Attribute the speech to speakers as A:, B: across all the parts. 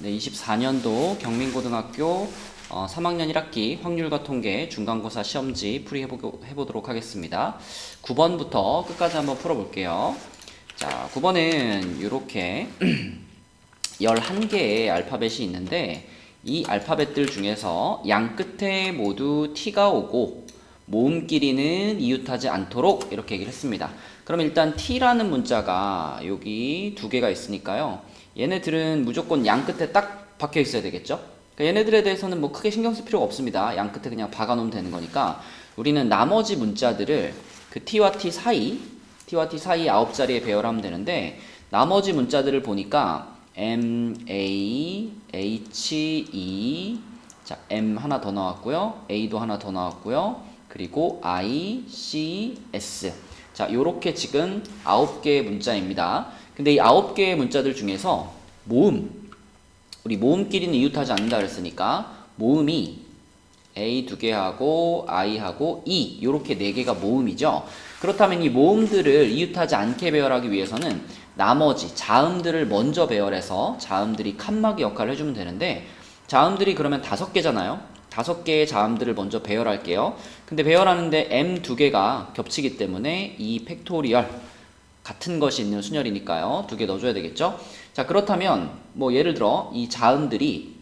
A: 네, 24년도 경민고등학교 3학년 1학기 확률과 통계 중간고사 시험지 풀이해보도록 하겠습니다. 9번부터 끝까지 한번 풀어볼게요. 자, 9번은 이렇게 11개의 알파벳이 있는데 이 알파벳들 중에서 양 끝에 모두 T가 오고 모음끼리는 이웃하지 않도록 이렇게 얘기를 했습니다. 그럼 일단 T라는 문자가 여기 두 개가 있으니까요. 얘네들은 무조건 양 끝에 딱 박혀 있어야 되겠죠? 그러니까 얘네들에 대해서는 뭐 크게 신경 쓸 필요가 없습니다. 양 끝에 그냥 박아 놓으면 되는 거니까 우리는 나머지 문자들을 그 T와 T 사이 9자리에 배열하면 되는데 나머지 문자들을 보니까 M, A, H, E 자, M 하나 더 나왔고요. A도 하나 더 나왔고요. 그리고 I, C, S 자, 요렇게 지금 9개의 문자입니다. 근데 이 9개의 문자들 중에서 우리 모음끼리는 이웃하지 않는다 그랬으니까 모음이 A 2개하고 I하고 E 요렇게 4개가 모음이죠. 그렇다면 이 모음들을 이웃하지 않게 배열하기 위해서는 나머지 자음들을 먼저 배열해서 자음들이 칸막이 역할을 해주면 되는데 자음들이 그러면 5개잖아요. 5개의 자음들을 먼저 배열할게요. 근데 배열하는데 M 2개가 겹치기 때문에 이 팩토리얼 같은 것이 있는 순열이니까요. 2개 넣어줘야 되겠죠? 자, 그렇다면 뭐 예를 들어 이 자음들이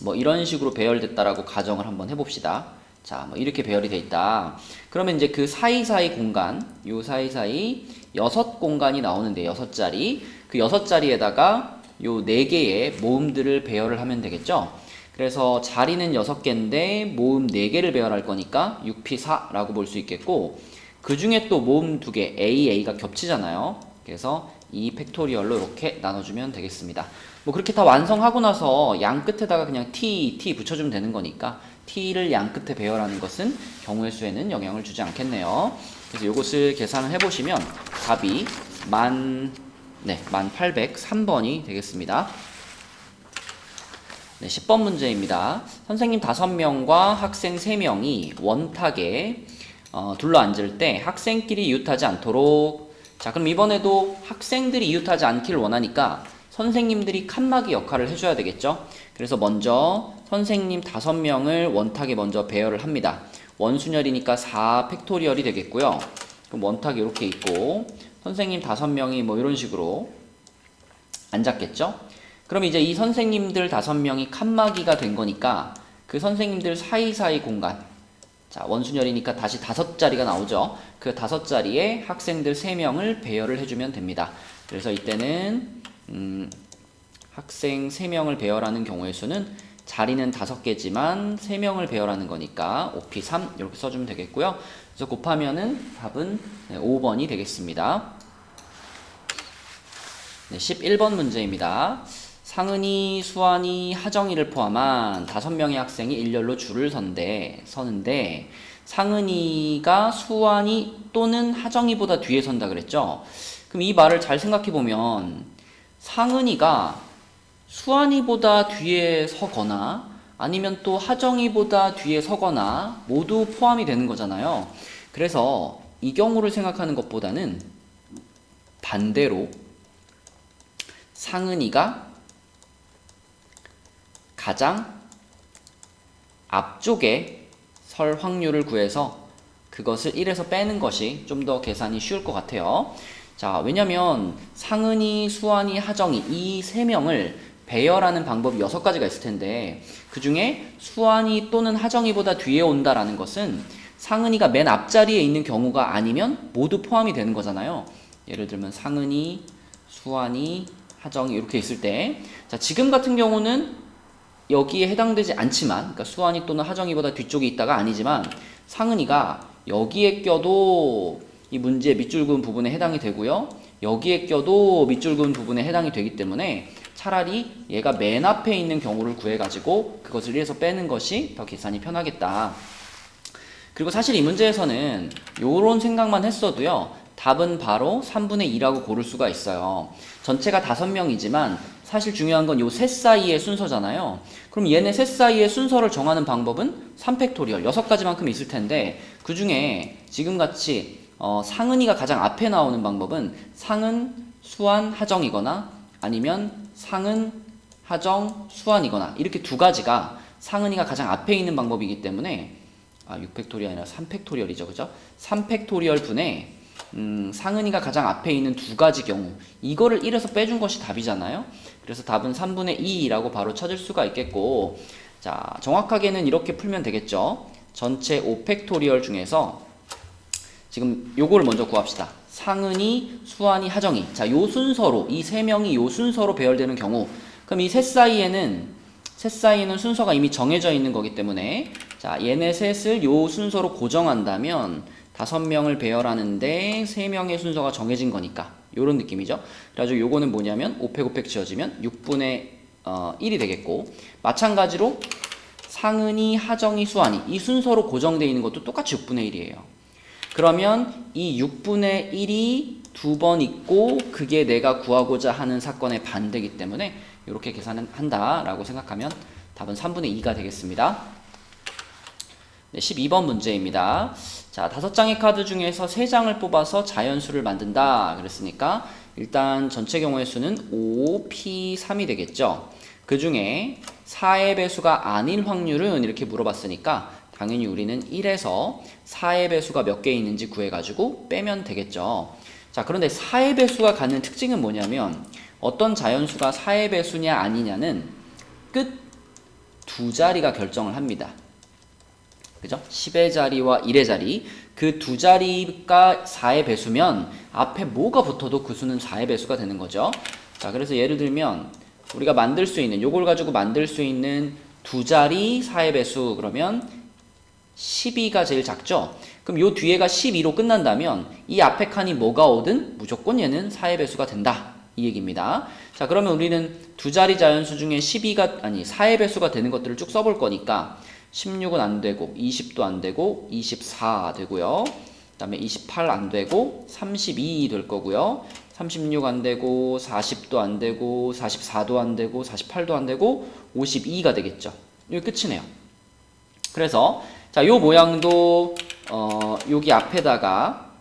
A: 뭐 이런 식으로 배열됐다라고 가정을 한번 해봅시다. 자, 뭐 이렇게 배열이 돼 있다. 그러면 이제 그 사이사이 공간, 요 사이사이 6공간이 나오는데 6자리. 그 6자리에다가 요 4개의 모음들을 배열을 하면 되겠죠? 그래서 자리는 6개인데 모음 4개를 배열할 거니까 6P4라고 볼 수 있겠고 그 중에 또 모음 2개, AA가 겹치잖아요. 그래서 이 팩토리얼로 이렇게 나눠주면 되겠습니다. 뭐 그렇게 다 완성하고 나서 양 끝에다가 그냥 T 붙여주면 되는 거니까 T를 양 끝에 배열하는 것은 경우의 수에는 영향을 주지 않겠네요. 그래서 이것을 계산을 해보시면 답이 1803번이 되겠습니다. 네, 10번 문제입니다. 선생님 5명과 학생 3명이 원탁에 둘러앉을 때 학생끼리 이웃하지 않도록 자, 그럼 이번에도 학생들이 이웃하지 않기를 원하니까 선생님들이 칸막이 역할을 해줘야 되겠죠? 그래서 먼저 선생님 5명을 원탁에 먼저 배열을 합니다. 원순열이니까 4팩토리얼이 되겠고요. 그럼 원탁이 이렇게 있고 선생님 5명이 뭐 이런 식으로 앉았겠죠? 그럼 이제 이 선생님들 5명이 칸막이가 된 거니까 그 선생님들 사이사이 공간 자, 원순열이니까 다시 5자리가 나오죠. 그 5자리에 학생들 3명을 배열을 해주면 됩니다. 그래서 이때는 학생 3명을 배열하는 경우의 수는 자리는 5개지만 3명을 배열하는 거니까 5P3 이렇게 써주면 되겠고요. 그래서 곱하면은 답은 5번이 되겠습니다. 네, 11번 문제입니다. 상은이, 수환이, 하정이를 포함한 5명의 학생이 일렬로 줄을 서는데 상은이가 수환이 또는 하정이보다 뒤에 선다 그랬죠? 그럼 이 말을 잘 생각해 보면 상은이가 수환이보다 뒤에 서거나 아니면 또 하정이보다 뒤에 서거나 모두 포함이 되는 거잖아요. 그래서 이 경우를 생각하는 것보다는 반대로 상은이가 가장 앞쪽에 설 확률을 구해서 그것을 1에서 빼는 것이 좀 더 계산이 쉬울 것 같아요. 자, 왜냐면 상은이, 수환이, 하정이 이 3명을 배열하는 방법이 6가지가 있을 텐데 그 중에 수환이 또는 하정이보다 뒤에 온다라는 것은 상은이가 맨 앞자리에 있는 경우가 아니면 모두 포함이 되는 거잖아요. 예를 들면 상은이, 수환이, 하정이 이렇게 있을 때 자, 지금 같은 경우는 여기에 해당되지 않지만 그러니까 수환이 또는 하정이보다 뒤쪽에 있다가 아니지만 상은이가 여기에 껴도 이 문제의 밑줄 그은 부분에 해당이 되고요. 여기에 껴도 밑줄 그은 부분에 해당이 되기 때문에 차라리 얘가 맨 앞에 있는 경우를 구해가지고 그것을 1에서 빼는 것이 더 계산이 편하겠다. 그리고 사실 이 문제에서는 요런 생각만 했어도요. 답은 바로 3분의 2라고 고를 수가 있어요. 전체가 5명이지만 사실 중요한 건 요 셋 사이의 순서잖아요. 그럼 얘네 셋 사이의 순서를 정하는 방법은 3팩토리얼 6가지만큼 있을 텐데 그 중에 지금같이 상은이가 가장 앞에 나오는 방법은 상은, 수환, 하정이거나 아니면 상은, 하정, 수완이거나 이렇게 두 가지가 상은이가 가장 앞에 있는 방법이기 때문에 6팩토리얼이 아니라 3팩토리얼이죠. 그죠? 3팩토리얼 분의 상은이가 가장 앞에 있는 두 가지 경우 이거를 1에서 빼준 것이 답이잖아요. 그래서 답은 3분의 2라고 바로 찾을 수가 있겠고, 자 정확하게는 이렇게 풀면 되겠죠. 전체 5팩토리얼 중에서 지금 요거를 먼저 구합시다. 상은이, 수완이, 하정이. 자, 요 순서로 이 세 명이 요 순서로 배열되는 경우, 그럼 이 셋 사이에는 순서가 이미 정해져 있는 거기 때문에, 자 얘네 셋을 요 순서로 고정한다면 5명을 배열하는데 3명의 순서가 정해진 거니까 요런 느낌이죠. 그래가지고 요거는 뭐냐면 5팩 지어지면 6분의 1이 되겠고, 마찬가지로 상은이, 하정이, 수완이 이 순서로 고정되어 있는 것도 똑같이 6분의 1이에요. 그러면 이 6분의 1이 두 번 있고 그게 내가 구하고자 하는 사건의 반대이기 때문에 이렇게 계산한다라고 생각하면 답은 3분의 2가 되겠습니다. 네, 12번 문제입니다. 자, 5장의 카드 중에서 3장을 뽑아서 자연수를 만든다 그랬으니까 일단 전체 경우의 수는 5, P, 3이 되겠죠. 그 중에 4의 배수가 아닐 확률은 이렇게 물어봤으니까 당연히 우리는 1에서 4의 배수가 몇 개 있는지 구해가지고 빼면 되겠죠. 자, 그런데 4의 배수가 갖는 특징은 뭐냐면 어떤 자연수가 4의 배수냐 아니냐는 끝 두 자리가 결정을 합니다. 그죠? 10의 자리와 1의 자리, 그 두 자리가 4의 배수면 앞에 뭐가 붙어도 그 수는 4의 배수가 되는 거죠. 자, 그래서 예를 들면 우리가 만들 수 있는, 요걸 가지고 만들 수 있는 두 자리 4의 배수 그러면 12가 제일 작죠? 그럼 요 뒤에가 12로 끝난다면 이 앞에 칸이 뭐가 오든 무조건 얘는 4의 배수가 된다. 이 얘기입니다. 자, 그러면 우리는 두 자리 자연수 중에 4의 배수가 되는 것들을 쭉 써볼 거니까 16은 안 되고 20도 안 되고 24 되고요. 그 다음에 28 안 되고 32 될 거고요. 36 안 되고 40도 안 되고 44도 안 되고 48도 안 되고 52가 되겠죠. 이게 끝이네요. 그래서 자, 요 모양도 여기 앞에다가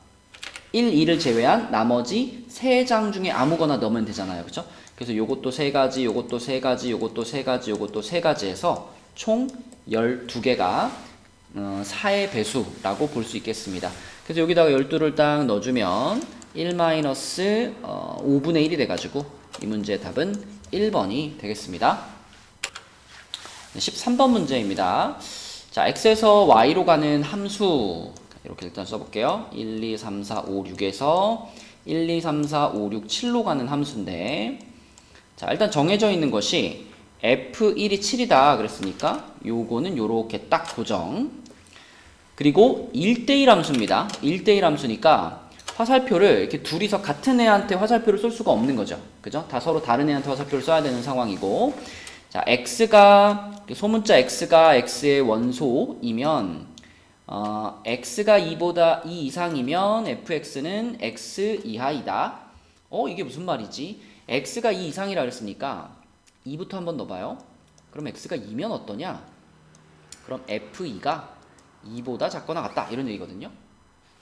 A: 1, 2를 제외한 나머지 3장 중에 아무거나 넣으면 되잖아요. 그렇죠? 그래서 요것도 3가지, 요것도 3가지, 요것도 3가지, 요것도 3가지 해서 총 12개가 4의 배수라고 볼 수 있겠습니다. 그래서 여기다가 12를 딱 넣어주면 1-5분의 1이 돼가지고 이 문제의 답은 1번이 되겠습니다. 13번 문제입니다. 자, x에서 y로 가는 함수 이렇게 일단 써볼게요. 1, 2, 3, 4, 5, 6에서 1, 2, 3, 4, 5, 6, 7로 가는 함수인데, 자, 일단 정해져 있는 것이 f1이 7이다 그랬으니까 요거는 요렇게 딱 고정. 그리고 1대1 함수입니다. 1대1 함수니까 화살표를 이렇게 둘이서 같은 애한테 화살표를 쏠 수가 없는 거죠. 그죠? 다 서로 다른 애한테 화살표를 써야 되는 상황이고, 자, x가 소문자 x가 x의 원소이면 x가 2보다 2 이상이면 fx는 x 이하이다. 이게 무슨 말이지? x가 2 이상이라 그랬으니까 2부터 한번 넣어봐요. 그럼 x가 2면 어떠냐? 그럼 f2가 2보다 작거나 같다 이런 얘기거든요.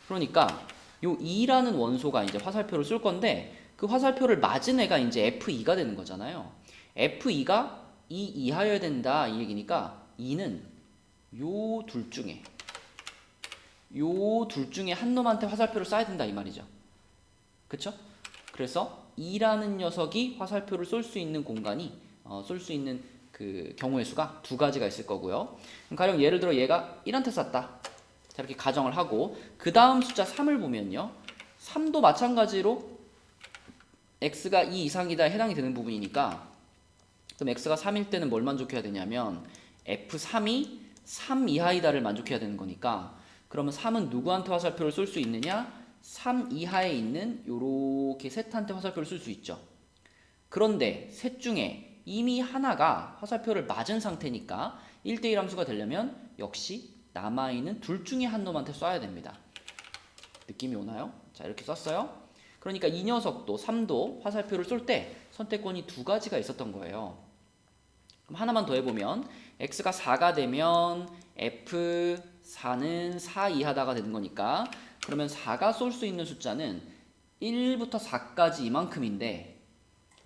A: 그러니까 요 2라는 원소가 이제 화살표를 쏠 건데 그 화살표를 맞은 애가 이제 f2가 되는 거잖아요. f2가 2 이하여야 된다 이 얘기니까 2는 요 둘 중에 한 놈한테 화살표를 쏴야 된다 이 말이죠. 그쵸? 그래서 2라는 녀석이 화살표를 쏠 수 있는 공간이 쏠 수 있는 그 경우의 수가 두 가지가 있을 거고요. 그럼 가령 예를 들어 얘가 1한테 쐈다. 자, 이렇게 가정을 하고 그 다음 숫자 3을 보면요. 3도 마찬가지로 x가 2 이상이다 해당이 되는 부분이니까 그럼 x가 3일 때는 뭘 만족해야 되냐면 f3이 3 이하이다를 만족해야 되는 거니까 그러면 3은 누구한테 화살표를 쏠 수 있느냐? 3 이하에 있는 요렇게 셋한테 화살표를 쏠 수 있죠. 그런데 셋 중에 이미 하나가 화살표를 맞은 상태니까 1대1 함수가 되려면 역시 남아있는 둘 중에 한 놈한테 쏴야 됩니다. 느낌이 오나요? 자, 이렇게 썼어요. 그러니까 이 녀석도 3도 화살표를 쏠 때 선택권이 두 가지가 있었던 거예요. 그럼 하나만 더 해보면 x가 4가 되면 f4는 4 이하다가 되는 거니까 그러면 4가 쏠 수 있는 숫자는 1부터 4까지 이만큼인데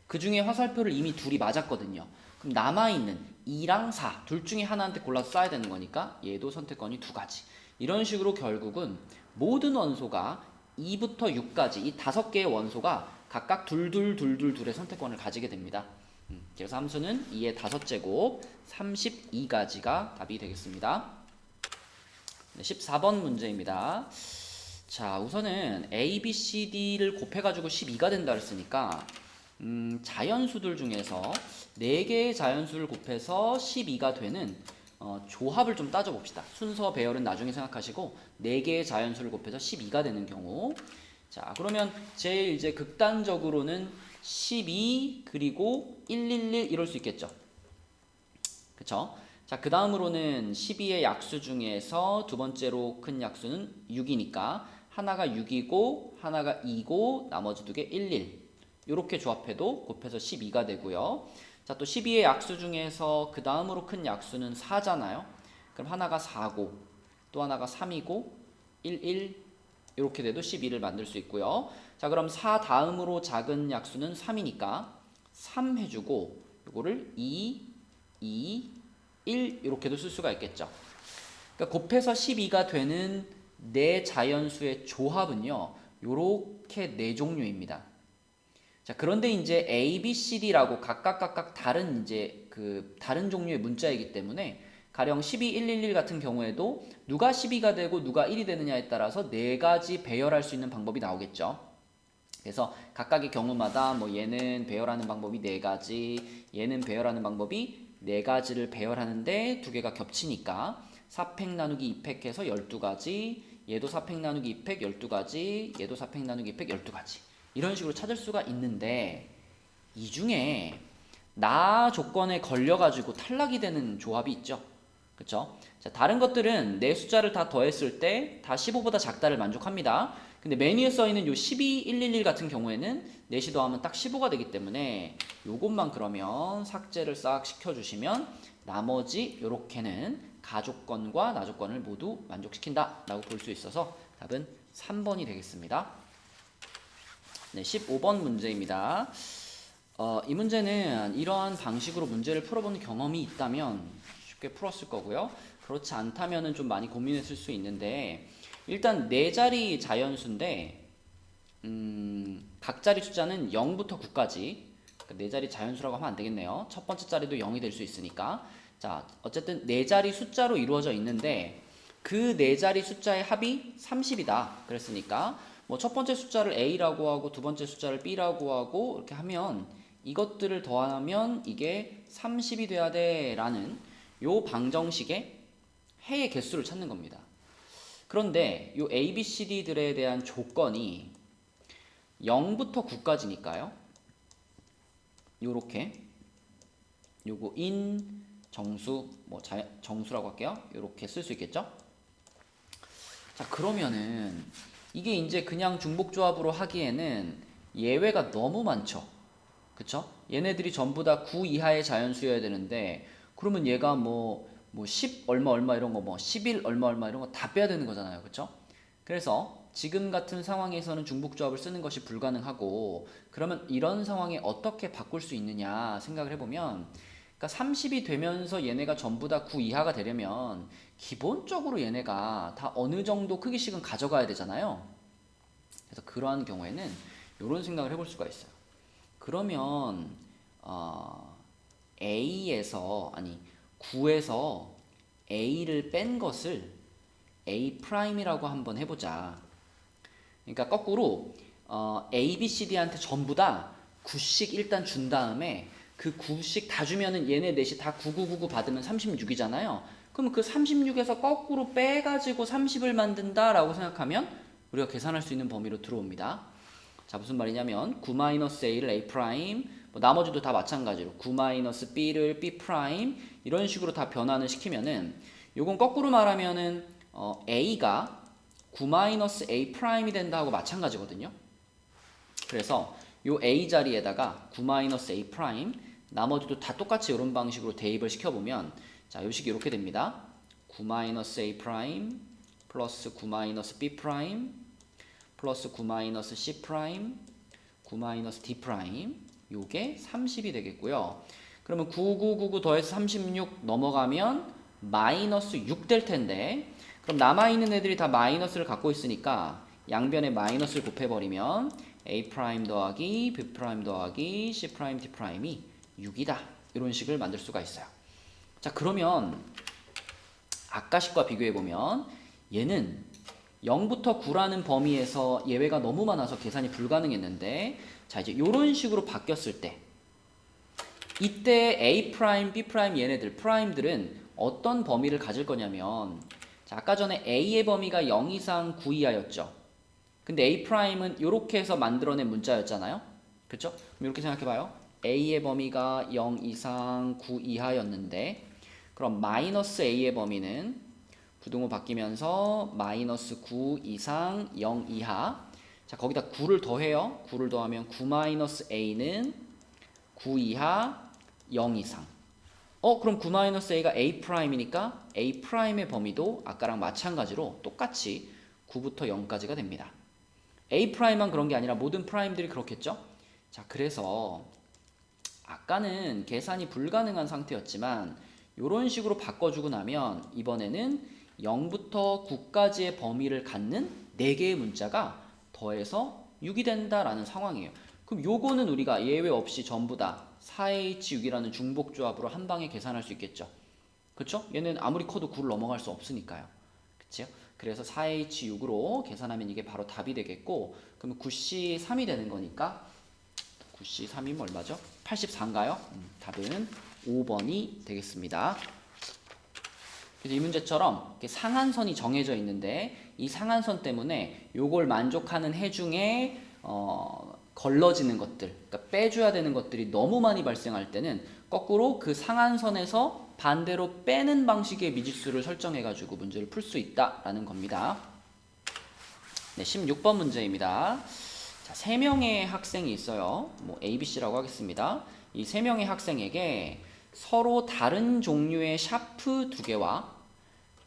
A: 그 중에 화살표를 이미 둘이 맞았거든요. 그럼 남아있는 2랑 4 둘 중에 하나한테 골라서 써야 되는 거니까 얘도 선택권이 두 가지. 이런 식으로 결국은 모든 원소가 2부터 6까지 이 5개의 원소가 각각 둘의 선택권을 가지게 됩니다. 그래서 함수는 2의 5제곱 32가지가 답이 되겠습니다. 네, 14번 문제입니다. 자, 우선은 A, B, C, D를 곱해가지고 12가 된다 그랬으니까 자연수들 중에서 4개의 자연수를 곱해서 12가 되는 조합을 좀 따져봅시다. 순서 배열은 나중에 생각하시고 4개의 자연수를 곱해서 12가 되는 경우, 자 그러면 제일 이제 극단적으로는 12 그리고 111 이럴 수 있겠죠. 그쵸? 자, 그 다음으로는 12의 약수 중에서 두 번째로 큰 약수는 6이니까 하나가 6이고 하나가 2고 나머지 두 개 11 이렇게 조합해도 곱해서 12가 되고요. 자, 또 12의 약수 중에서 그 다음으로 큰 약수는 4잖아요. 그럼 하나가 4고 또 하나가 3이고 11 이렇게 돼도 12를 만들 수 있고요. 자, 그럼 4 다음으로 작은 약수는 3이니까 3 해주고 이거를 2, 1 이렇게도 쓸 수가 있겠죠. 그러니까 곱해서 12가 되는 네 자연수의 조합은요, 요렇게 네 종류입니다. 자, 그런데 이제 A, B, C, D라고 각각 다른 이제 다른 종류의 문자이기 때문에 가령 12, 111 같은 경우에도 누가 12가 되고 누가 1이 되느냐에 따라서 네 가지 배열할 수 있는 방법이 나오겠죠. 그래서 각각의 경우마다 뭐 얘는 배열하는 방법이 4가지, 얘는 배열하는 방법이 4가지를 배열하는데 두 개가 겹치니까 4팩 나누기 2팩 해서 12가지, 얘도 4팩 나누기 2팩 12가지, 얘도 4팩 나누기 2팩 12가지. 이런 식으로 찾을 수가 있는데 이 중에 나 조건에 걸려가지고 탈락이 되는 조합이 있죠. 그쵸? 자, 다른 것들은 내 숫자를 다 더했을 때 다 15보다 작다를 만족합니다. 근데 메뉴에 써있는 요 12, 111 같은 경우에는 넷이 더하면 딱 15가 되기 때문에 요것만 그러면 삭제를 싹 시켜주시면 나머지 요렇게는 가조건과 나조건을 모두 만족시킨다 라고 볼 수 있어서 답은 3번이 되겠습니다. 네, 15번 문제입니다. 이 문제는 이러한 방식으로 문제를 풀어본 경험이 있다면 쉽게 풀었을 거고요. 그렇지 않다면 좀 많이 고민했을 수 있는데, 일단 4자리 자연수인데 각 자리 숫자는 0부터 9까지, 그러니까 4자리 자연수라고 하면 안 되겠네요. 첫 번째 자리도 0이 될 수 있으니까. 자, 어쨌든 4자리 숫자로 이루어져 있는데 그 4자리 숫자의 합이 30이다 그랬으니까 뭐 첫 번째 숫자를 A라고 하고 두 번째 숫자를 B라고 하고 이렇게 하면 이것들을 더하면 이게 30이 돼야 돼 라는 요 방정식의 해의 개수를 찾는 겁니다. 그런데 요 A, B, C, D들에 대한 조건이 0부터 9까지니까요. 요렇게 요거 인, 정수, 뭐 정수라고 할게요. 요렇게 쓸 수 있겠죠? 자, 그러면은 이게 이제 그냥 중복조합으로 하기에는 예외가 너무 많죠. 그쵸? 얘네들이 전부 다 9 이하의 자연수여야 되는데 그러면 얘가 뭐 10 얼마 이런 거, 뭐 11 얼마 이런 거 다 빼야 되는 거잖아요. 그쵸? 그래서 지금 같은 상황에서는 중복조합을 쓰는 것이 불가능하고, 그러면 이런 상황에 어떻게 바꿀 수 있느냐 생각을 해보면, 그러니까 30이 되면서 얘네가 전부 다 9 이하가 되려면 기본적으로 얘네가 다 어느 정도 크기씩은 가져가야 되잖아요. 그래서 그러한 경우에는 이런 생각을 해볼 수가 있어요. 그러면 A에서 9에서 A를 뺀 것을 A'이라고 한번 해보자. 그러니까 거꾸로 A, B, C, D한테 전부 다 9씩 일단 준 다음에 그 9씩 다 주면은 얘네 넷이 다 9999 받으면 36이잖아요. 그럼 그 36에서 거꾸로 빼가지고 30을 만든다라고 생각하면 우리가 계산할 수 있는 범위로 들어옵니다. 자, 무슨 말이냐면 9-A를 A', 뭐 나머지도 다 마찬가지로 9-B를 B' 이런 식으로 다 변환을 시키면은, 요건 거꾸로 말하면은 A가 9-A'이 된다 하고 마찬가지거든요. 그래서 요 A 자리에다가 9-A' 나머지도 다 똑같이 이런 방식으로 대입을 시켜보면, 자, 요 식이 이렇게 됩니다. 9-A' 플러스 9-B' 플러스 9-C', 9-D', 요게 30이 되겠고요. 그러면 9999 더해서 36 넘어가면 마이너스 6 될 텐데, 그럼 남아있는 애들이 다 마이너스를 갖고 있으니까 양변에 마이너스를 곱해버리면 A' 더하기 B' 더하기 C' D'이 6이다. 이런 식을 만들 수가 있어요. 자, 그러면 아까 식과 비교해보면 얘는 0부터 9라는 범위에서 예외가 너무 많아서 계산이 불가능했는데, 자, 이제 이런 식으로 바뀌었을 때 이때 A', B' 얘네들 프라임들은 어떤 범위를 가질 거냐면, 자, 아까 전에 A의 범위가 0 이상 9 이하였죠. 근데 A'은 이렇게 해서 만들어낸 문자였잖아요. 그렇죠? 그럼 이렇게 생각해봐요. A의 범위가 0 이상 9 이하였는데, 그럼 마이너스 A의 범위는 부등호 바뀌면서 마이너스 9 이상 0 이하. 자, 거기다 9를 더해요. 9를 더하면 9 마이너스 A는 9 이하 0 이상. 그럼 9 마이너스 A가 A'이니까 A'의 범위도 아까랑 마찬가지로 똑같이 9부터 0까지가 됩니다. A'만 그런 게 아니라 모든 프라임들이 그렇겠죠? 자, 그래서 아까는 계산이 불가능한 상태였지만 이런 식으로 바꿔주고 나면 이번에는 0부터 9까지의 범위를 갖는 4개의 문자가 더해서 6이 된다라는 상황이에요. 그럼 요거는 우리가 예외 없이 전부 다 4H6이라는 중복조합으로 한 방에 계산할 수 있겠죠. 그렇죠? 얘는 아무리 커도 9를 넘어갈 수 없으니까요. 그렇죠? 그래서 4H6으로 계산하면 이게 바로 답이 되겠고, 그러면 9C3이 되는 거니까 9C3이면 얼마죠? 84인가요? 답은 5번이 되겠습니다. 그래서 이 문제처럼 상한선이 정해져 있는데 이 상한선 때문에 요걸 만족하는 해 중에 걸러지는 것들, 그러니까 빼줘야 되는 것들이 너무 많이 발생할 때는 거꾸로 그 상한선에서 반대로 빼는 방식의 미지수를 설정해가지고 문제를 풀 수 있다라는 겁니다. 네, 16번 문제입니다. 자, 3명의 학생이 있어요. 뭐 A, B, C라고 하겠습니다. 이 3명의 학생에게 서로 다른 종류의 샤프 2개와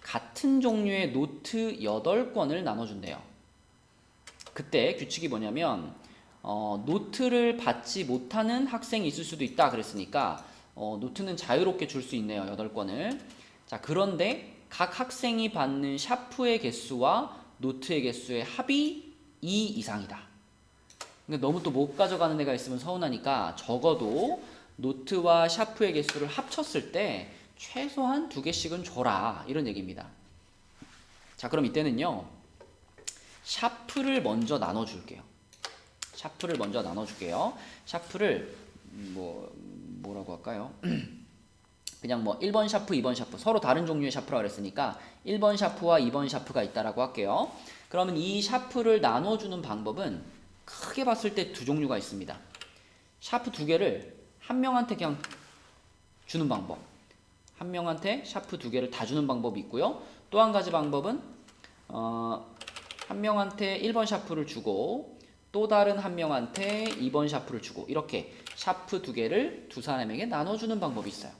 A: 같은 종류의 노트 8권을 나눠준대요. 그때 규칙이 뭐냐면 노트를 받지 못하는 학생이 있을 수도 있다 그랬으니까 노트는 자유롭게 줄 수 있네요. 8권을. 자, 그런데 각 학생이 받는 샤프의 개수와 노트의 개수의 합이 2 이상이다. 근데 너무 또 못 가져가는 애가 있으면 서운하니까 적어도 노트와 샤프의 개수를 합쳤을 때 최소한 2개씩은 줘라, 이런 얘기입니다. 자, 그럼 이때는요 샤프를 먼저 나눠줄게요. 샤프를 뭐라고 할까요? 그냥 뭐 1번 샤프, 2번 샤프, 서로 다른 종류의 샤프라고 그랬으니까 1번 샤프와 2번 샤프가 있다라고 할게요. 그러면 이 샤프를 나눠주는 방법은 크게 봤을 때 2종류가 있습니다. 샤프 2개를 한 명한테 그냥 주는 방법, 한 명한테 샤프 2개를 다 주는 방법이 있고요. 또 한 가지 방법은 한 명한테 1번 샤프를 주고 또 다른 한 명한테 2번 샤프를 주고, 이렇게 샤프 2개를 두 사람에게 나눠주는 방법이 있어요.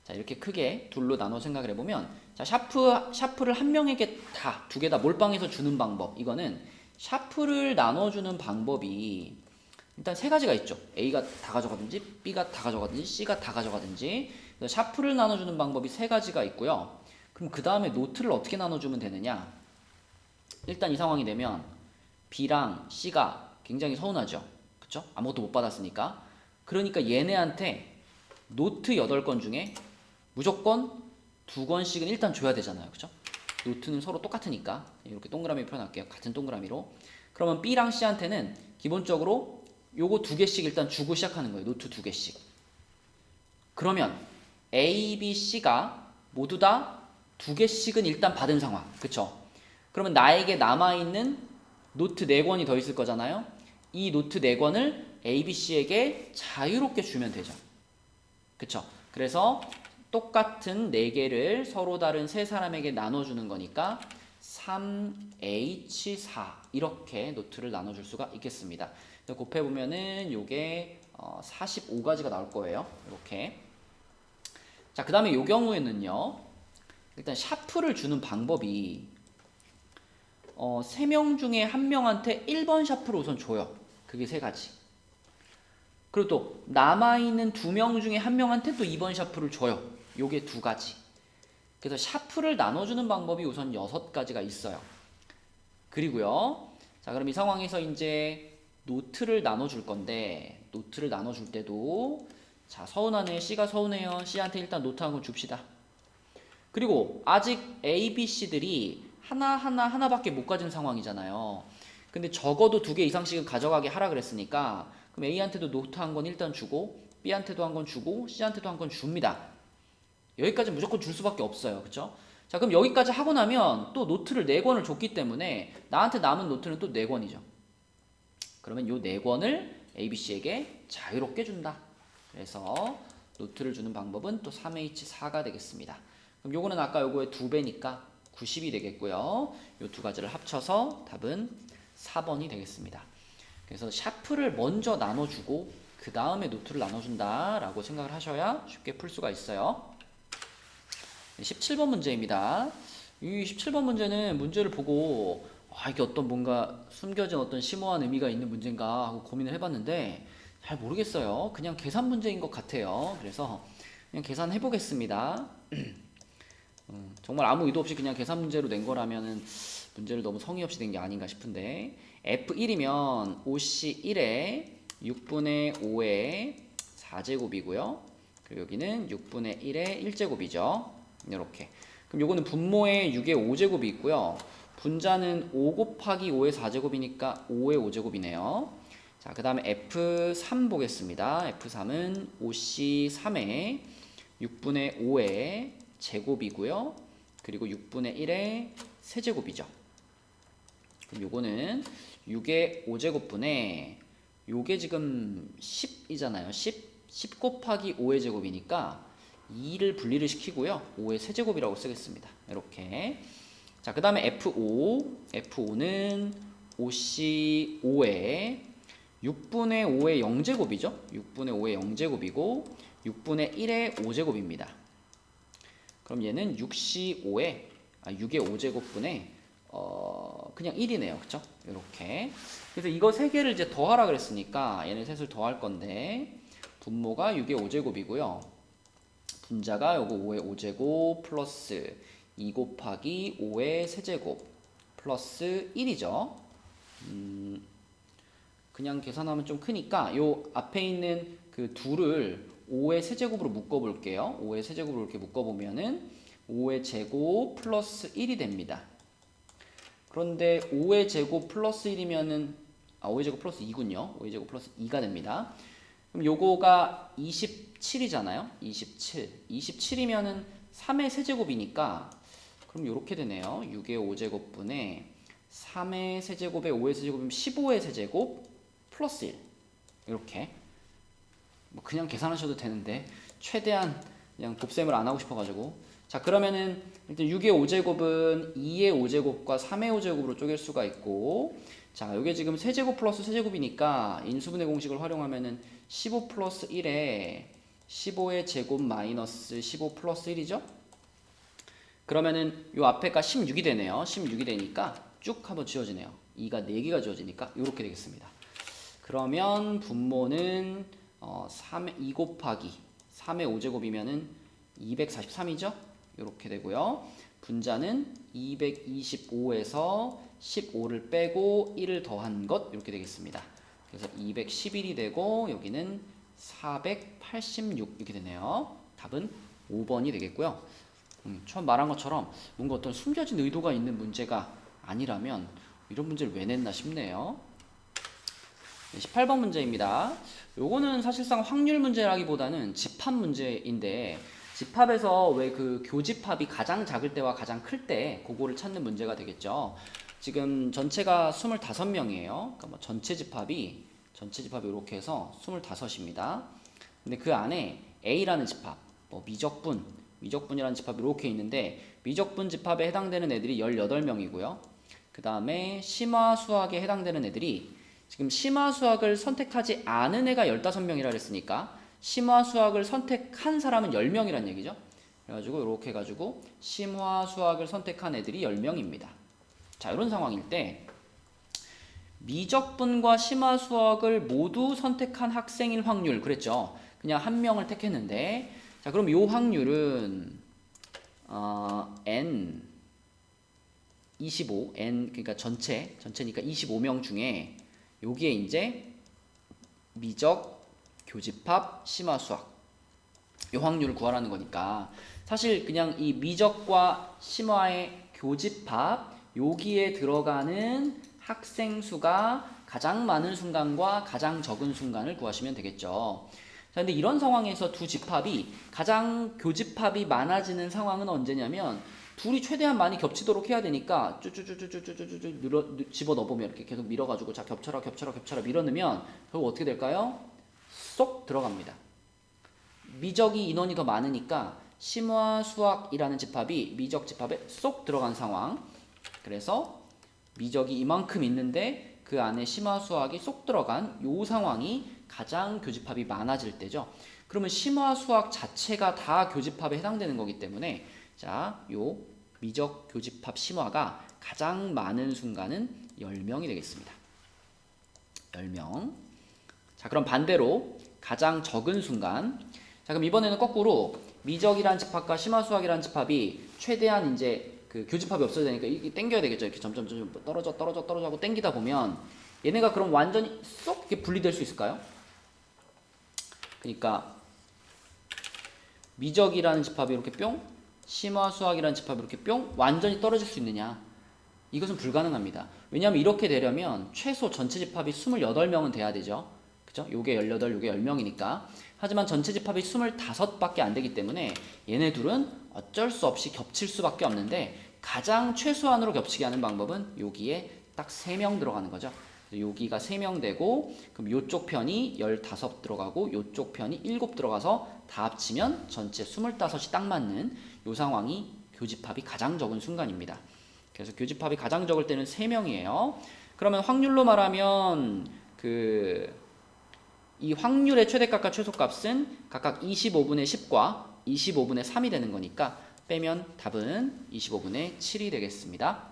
A: 자, 이렇게 크게 둘로 나눠 생각을 해보면, 자, 샤프를 한 명에게 다, 2개 다 몰빵해서 주는 방법, 이거는 샤프를 나눠주는 방법이 일단 3가지가 있죠. A가 다 가져가든지 B가 다 가져가든지 C가 다 가져가든지. 샤프를 나눠주는 방법이 3가지가 있고요. 그럼 그 다음에 노트를 어떻게 나눠주면 되느냐. 일단 이 상황이 되면 B랑 C가 굉장히 서운하죠. 그쵸? 아무것도 못 받았으니까. 그러니까 얘네한테 노트 8권 중에 무조건 2권씩은 일단 줘야 되잖아요. 그쵸? 노트는 서로 똑같으니까 이렇게 동그라미 표현할게요. 같은 동그라미로. 그러면 B랑 C한테는 기본적으로 요거 2개씩 일단 주고 시작하는 거예요. 노트 2개씩. 그러면 A, B, C가 모두 다 2개씩은 일단 받은 상황. 그쵸? 그러면 나에게 남아있는 노트 4권이 더 있을 거잖아요. 이 노트 4권을 A, B, C에게 자유롭게 주면 되죠. 그쵸? 그래서 똑같은 4개를 서로 다른 3사람에게 나눠주는 거니까 3H4 이렇게 노트를 나눠줄 수가 있겠습니다. 곱해보면은 요게 45가지가 나올 거예요. 이렇게. 자, 그 다음에 요 경우에는요, 일단 샤프를 주는 방법이 3명 중에 1명한테 1번 샤프를 우선 줘요. 그게 3가지. 그리고 또 남아있는 2명 중에 1명한테 또 2번 샤프를 줘요. 요게 2가지. 그래서 샤프를 나눠주는 방법이 우선 6가지가 있어요. 그리고요. 자, 그럼 이 상황에서 이제 노트를 나눠줄 건데, 노트를 나눠줄 때도, 자, 서운하네. C가 서운해요. C한테 일단 노트 한 권 줍시다. 그리고 아직 A, B, C들이 하나밖에 못 가진 상황이잖아요. 근데 적어도 2개 이상씩은 가져가게 하라 그랬으니까, 그럼 A한테도 노트 한 권 일단 주고, B한테도 한 권 주고, C한테도 한 권 줍니다. 여기까지 무조건 줄 수밖에 없어요. 그쵸? 자, 그럼 여기까지 하고 나면 또 노트를 4권을 줬기 때문에 나한테 남은 노트는 또 4권이죠. 그러면 요 4권을 ABC에게 자유롭게 준다. 그래서 노트를 주는 방법은 또 3H4가 되겠습니다. 그럼 요거는 아까 요거의 2배니까 90이 되겠고요. 요 2가지를 합쳐서 답은 4번이 되겠습니다. 그래서 샤프를 먼저 나눠주고 그 다음에 노트를 나눠준다 라고 생각을 하셔야 쉽게 풀 수가 있어요. 17번 문제입니다. 이 17번 문제는 문제를 보고 이게 어떤 뭔가 숨겨진 어떤 심오한 의미가 있는 문제인가 하고 고민을 해봤는데 잘 모르겠어요. 그냥 계산 문제인 것 같아요. 그래서 그냥 계산해 보겠습니다. 정말 아무 의도 없이 그냥 계산 문제로 낸 거라면은 문제를 너무 성의 없이 낸 게 아닌가 싶은데 F1이면 OC1에 6분의 5의 4제곱이고요. 그리고 여기는 6분의 1의 1제곱이죠. 이렇게. 그럼 요거는 분모에 6의 5제곱이 있고요. 분자는 5 곱하기 5의 4제곱이니까 5의 5제곱이네요. 자, 그 다음에 F3 보겠습니다. F3은 OC3에 6분의 5의 제곱이고요. 그리고 6분의 1의 세제곱이죠. 그럼 요거는 6의 5제곱분에 요게 지금 10이잖아요. 10 곱하기 5의 제곱이니까 2를 분리를 시키고요. 5의 세제곱이라고 쓰겠습니다. 이렇게. 자, 그 다음에 F5는 OC5에 6분의 5의 0제곱이죠. 6분의 5의 0제곱이고 6분의 1의 5제곱입니다. 그럼 얘는 6의 5제곱분에 그냥 1이네요. 그쵸? 이렇게. 그래서 이거 3개를 이제 더하라 그랬으니까 얘네 셋을 더할 건데 분모가 6의 5제곱이고요. 분자가 요거 5의 5제곱 플러스 2 곱하기 5의 세제곱 플러스 1이죠. 그냥 계산하면 좀 크니까 요 앞에 있는 그 둘을 5의 세제곱으로 묶어볼게요. 5의 세제곱으로 이렇게 묶어보면은 5의 제곱 플러스 1이 됩니다. 그런데 5의 제곱 플러스 1이면은 5의 제곱 플러스 2군요. 5의 제곱 플러스 2가 됩니다. 그럼 요거가 27이잖아요. 27이면은 3의 세제곱이니까 그럼 요렇게 되네요. 6의 5제곱분에 3의 세제곱에 5의 세제곱이면 15의 세제곱 플러스 1 이렇게 뭐 그냥 계산하셔도 되는데 최대한 그냥 곱셈을 안 하고 싶어가지고 자 그러면은 일단 6의 5제곱은 2의 5제곱과 3의 5제곱으로 쪼갤 수가 있고 자 요게 지금 세제곱 플러스 세제곱이니까 인수분해 공식을 활용하면은 15 플러스 1에 15의 제곱 마이너스 15 플러스 1이죠. 그러면은 요 앞에가 16이 되네요. 16이 되니까 쭉 한번 지워지네요. 2가 4개가 지워지니까 요렇게 되겠습니다. 그러면 분모는 2 곱하기 3의 5제곱이면은 243이죠. 요렇게 되고요. 분자는 225에서 15를 빼고 1을 더한 것 이렇게 되겠습니다. 그래서 211이 되고 여기는 486 이렇게 되네요. 답은 5번이 되겠고요. 처음 말한 것처럼 뭔가 어떤 숨겨진 의도가 있는 문제가 아니라면 이런 문제를 왜 냈나 싶네요. 18번 문제입니다. 요거는 사실상 확률 문제라기보다는 집합 문제인데 집합에서 왜 그 교집합이 가장 작을 때와 가장 클 때 그거를 찾는 문제가 되겠죠. 지금 전체가 25명이에요. 그러니까 뭐 전체 집합이 이렇게 해서 25입니다. 근데 그 안에 A라는 집합, 뭐 미적분이라는 집합이 이렇게 있는데 미적분 집합에 해당되는 애들이 18명이고요. 그 다음에 심화수학에 해당되는 애들이 지금 심화수학을 선택하지 않은 애가 15명이라 그랬으니까 심화수학을 선택한 사람은 10명이란 얘기죠. 그래가지고 이렇게 해가지고 심화수학을 선택한 애들이 10명입니다. 자, 이런 상황일 때 미적분과 심화수학을 모두 선택한 학생일 확률 그랬죠. 그냥 한 명을 택했는데 자 그럼 요 확률은 n 25 n 그러니까 전체니까 25명 중에 여기에 이제 미적, 교집합, 심화수학 요 확률을 구하라는 거니까 사실 그냥 이 미적과 심화의 교집합 여기에 들어가는 학생 수가 가장 많은 순간과 가장 적은 순간을 구하시면 되겠죠. 자, 근데 이런 상황에서 두 집합이 가장 교집합이 많아지는 상황은 언제냐면 둘이 최대한 많이 겹치도록 해야 되니까 쭈쭈쭈쭈쭈쭈쭈 집어 넣어보면 이렇게 계속 밀어가지고 자 겹쳐라 밀어 넣으면 결국 어떻게 될까요? 쏙 들어갑니다. 미적이 인원이 더 많으니까 심화수학이라는 집합이 미적 집합에 쏙 들어간 상황. 그래서 미적이 이만큼 있는데 그 안에 심화수학이 쏙 들어간 요 상황이 가장 교집합이 많아질 때죠. 그러면 심화수학 자체가 다 교집합에 해당되는 거기 때문에 자, 요 미적 교집합 심화가 가장 많은 순간은 10명이 되겠습니다. 10명. 자, 그럼 반대로 가장 적은 순간. 자, 그럼 이번에는 거꾸로 미적이란 집합과 심화수학이란 집합이 최대한 이제 그 교집합이 없어야 되니까 이게 당겨야 되겠죠. 이렇게 점점 떨어져 하고 당기다 보면 얘네가 그럼 완전히 쏙 이렇게 분리될 수 있을까요? 그러니까 미적이라는 집합이 이렇게 뿅, 심화수학이라는 집합이 이렇게 뿅 완전히 떨어질 수 있느냐? 이것은 불가능합니다. 왜냐하면 이렇게 되려면 최소 전체 집합이 28명은 돼야 되죠. 그죠? 요게 18, 요게 10명이니까. 하지만 전체 집합이 25밖에 안 되기 때문에 얘네 둘은 어쩔 수 없이 겹칠 수밖에 없는데 가장 최소한으로 겹치게 하는 방법은 여기에 딱 3명 들어가는 거죠. 여기가 3명 되고 그럼 요쪽 편이 15 들어가고 요쪽 편이 7 들어가서 다 합치면 전체 25이 딱 맞는 요 상황이 교집합이 가장 적은 순간입니다. 그래서 교집합이 가장 적을 때는 3명이에요. 그러면 확률로 말하면 이 확률의 최대값과 최소값은 각각 25분의 10과 25분의 3이 되는 거니까 빼면 답은 25분의 7이 되겠습니다.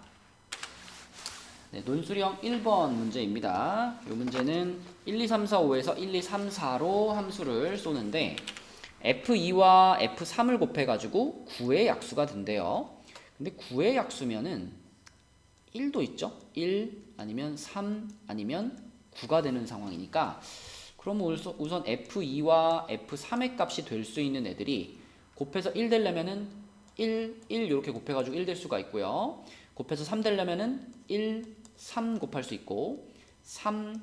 A: 네, 논술형 1번 문제입니다. 이 문제는 1, 2, 3, 4, 5에서 1, 2, 3, 4로 함수를 쏘는데 F2와 F3을 곱해가지고 9의 약수가 된대요. 근데 9의 약수면은 1도 있죠? 1 아니면 3 아니면 9가 되는 상황이니까 그럼 우선 F2와 F3의 값이 될 수 있는 애들이 곱해서 1 되려면은 1 이렇게 곱해가지고 1 될 수가 있고요. 곱해서 3 되려면은 1, 3 곱할 수 있고 3,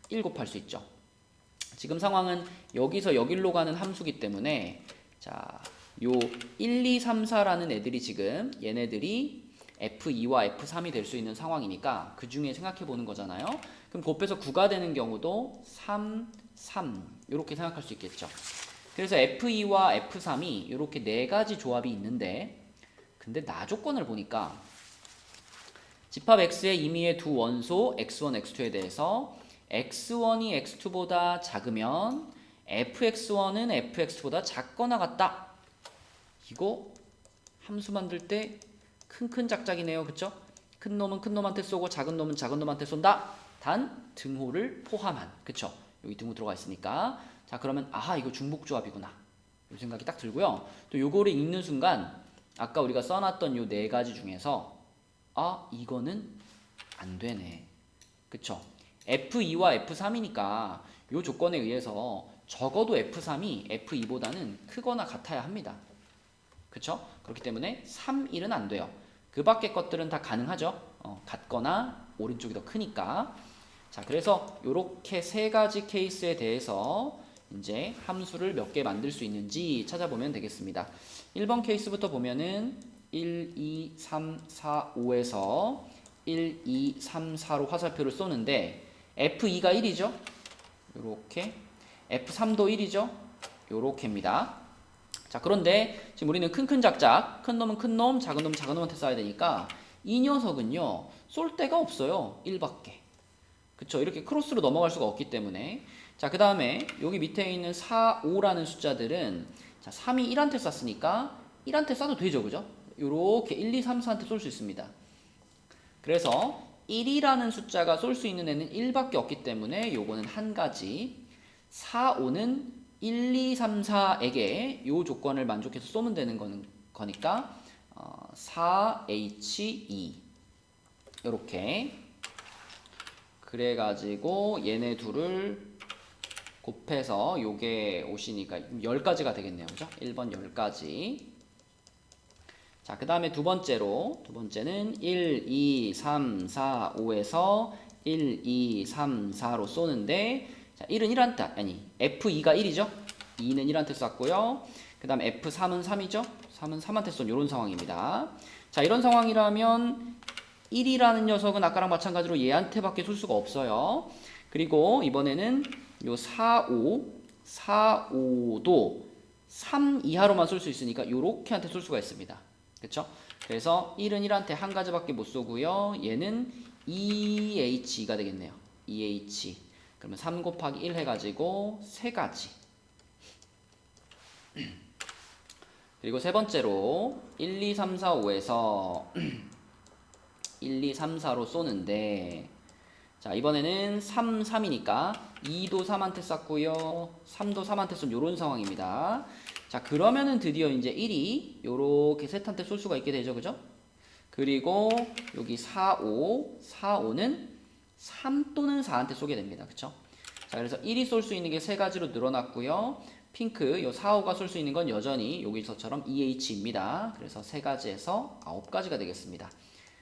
A: 1 곱할 수 있죠. 지금 상황은 여기서 여기로 가는 함수기 때문에 자, 요 1, 2, 3, 4라는 애들이 지금 얘네들이 F2와 F3이 될 수 있는 상황이니까 그 중에 생각해 보는 거잖아요. 그럼 곱해서 9가 되는 경우도 3, 3 이렇게 생각할 수 있겠죠. 그래서 F2와 F3이 이렇게 네 가지 조합이 있는데 근데 나 조건을 보니까 집합 X의 임의의 두 원소 X1, X2에 대해서 X1이 X2보다 작으면 FX1은 FX2보다 작거나 같다. 이거 함수 만들 때 큰 작작이네요. 그쵸? 큰 놈은 큰 놈한테 쏘고 작은 놈은 작은 놈한테 쏜다. 단 등호를 포함한. 그쵸? 여기 등호 들어가 있으니까 자 그러면 아하 이거 중복조합이구나 이 생각이 딱 들고요. 또 요거를 읽는 순간 아까 우리가 써놨던 요 네 가지 중에서 아 이거는 안 되네. 그쵸? F2와 F3이니까 요 조건에 의해서 적어도 F3이 F2보다는 크거나 같아야 합니다. 그쵸? 그렇기 때문에 3, 1은 안 돼요. 그 밖의 것들은 다 가능하죠. 같거나 오른쪽이 더 크니까. 자, 그래서 요렇게 세 가지 케이스에 대해서 이제 함수를 몇 개 만들 수 있는지 찾아보면 되겠습니다. 1번 케이스부터 보면은 1, 2, 3, 4, 5에서 1, 2, 3, 4로 화살표를 쏘는데 F2가 1이죠. 요렇게. F3도 1이죠. 요렇게입니다. 자, 그런데 지금 우리는 큰 작작, 큰 놈은 큰 놈, 작은 놈은 작은 놈한테 쏴야 되니까 이 녀석은요, 쏠 데가 없어요. 1밖에. 그쵸? 이렇게 크로스로 넘어갈 수가 없기 때문에. 자, 그 다음에 여기 밑에 있는 4, 5라는 숫자들은 자, 3이 1한테 쐈으니까 1한테 쏴도 되죠. 그죠? 요렇게 1, 2, 3, 4한테 쏠 수 있습니다. 그래서 1이라는 숫자가 쏠 수 있는 애는 1밖에 없기 때문에 요거는 한 가지. 4, 5는 1, 2, 3, 4에게 요 조건을 만족해서 쏘면 되는 거니까 4H2 요렇게 그래가지고 얘네 둘을 곱해서 요게 옷이니까 10가지가 되겠네요. 그죠? 1번 10가지. 자, 그 다음에 두 번째는 1, 2, 3, 4, 5에서 1, 2, 3, 4로 쏘는데, 자, 1은 1한테, 아니, F2가 1이죠? 2는 1한테 쐈고요. 그 다음 F3은 3이죠? 3은 3한테 쏜 이런 상황입니다. 자, 이런 상황이라면 1이라는 녀석은 아까랑 마찬가지로 얘한테밖에 쏠 수가 없어요. 그리고 이번에는 요 4, 5도 3 이하로만 쏠 수 있으니까 요렇게 한테 쏠 수가 있습니다. 그쵸? 그래서 1은 1한테 한 가지밖에 못 쏘고요. 얘는 2H가 되겠네요. 2H. 그러면 3 곱하기 1 해가지고 3가지. 그리고 세 번째로 1, 2, 3, 4, 5에서 1, 2, 3, 4로 쏘는데 자 이번에는 3, 3이니까 2도 3한테 쐈고요 3도 3한테 쏜 요런 상황입니다. 자 그러면은 드디어 이제 1이 요렇게 셋한테 쏠 수가 있게 되죠. 그죠? 그리고 여기 4, 5는 3 또는 4한테 쏘게 됩니다. 그쵸? 자 그래서 1이 쏠 수 있는 게 세 가지로 늘어났고요. 핑크 요 4, 5가 쏠 수 있는 건 여전히 여기서처럼 EH입니다. 그래서 세 가지에서 9가지가 되겠습니다.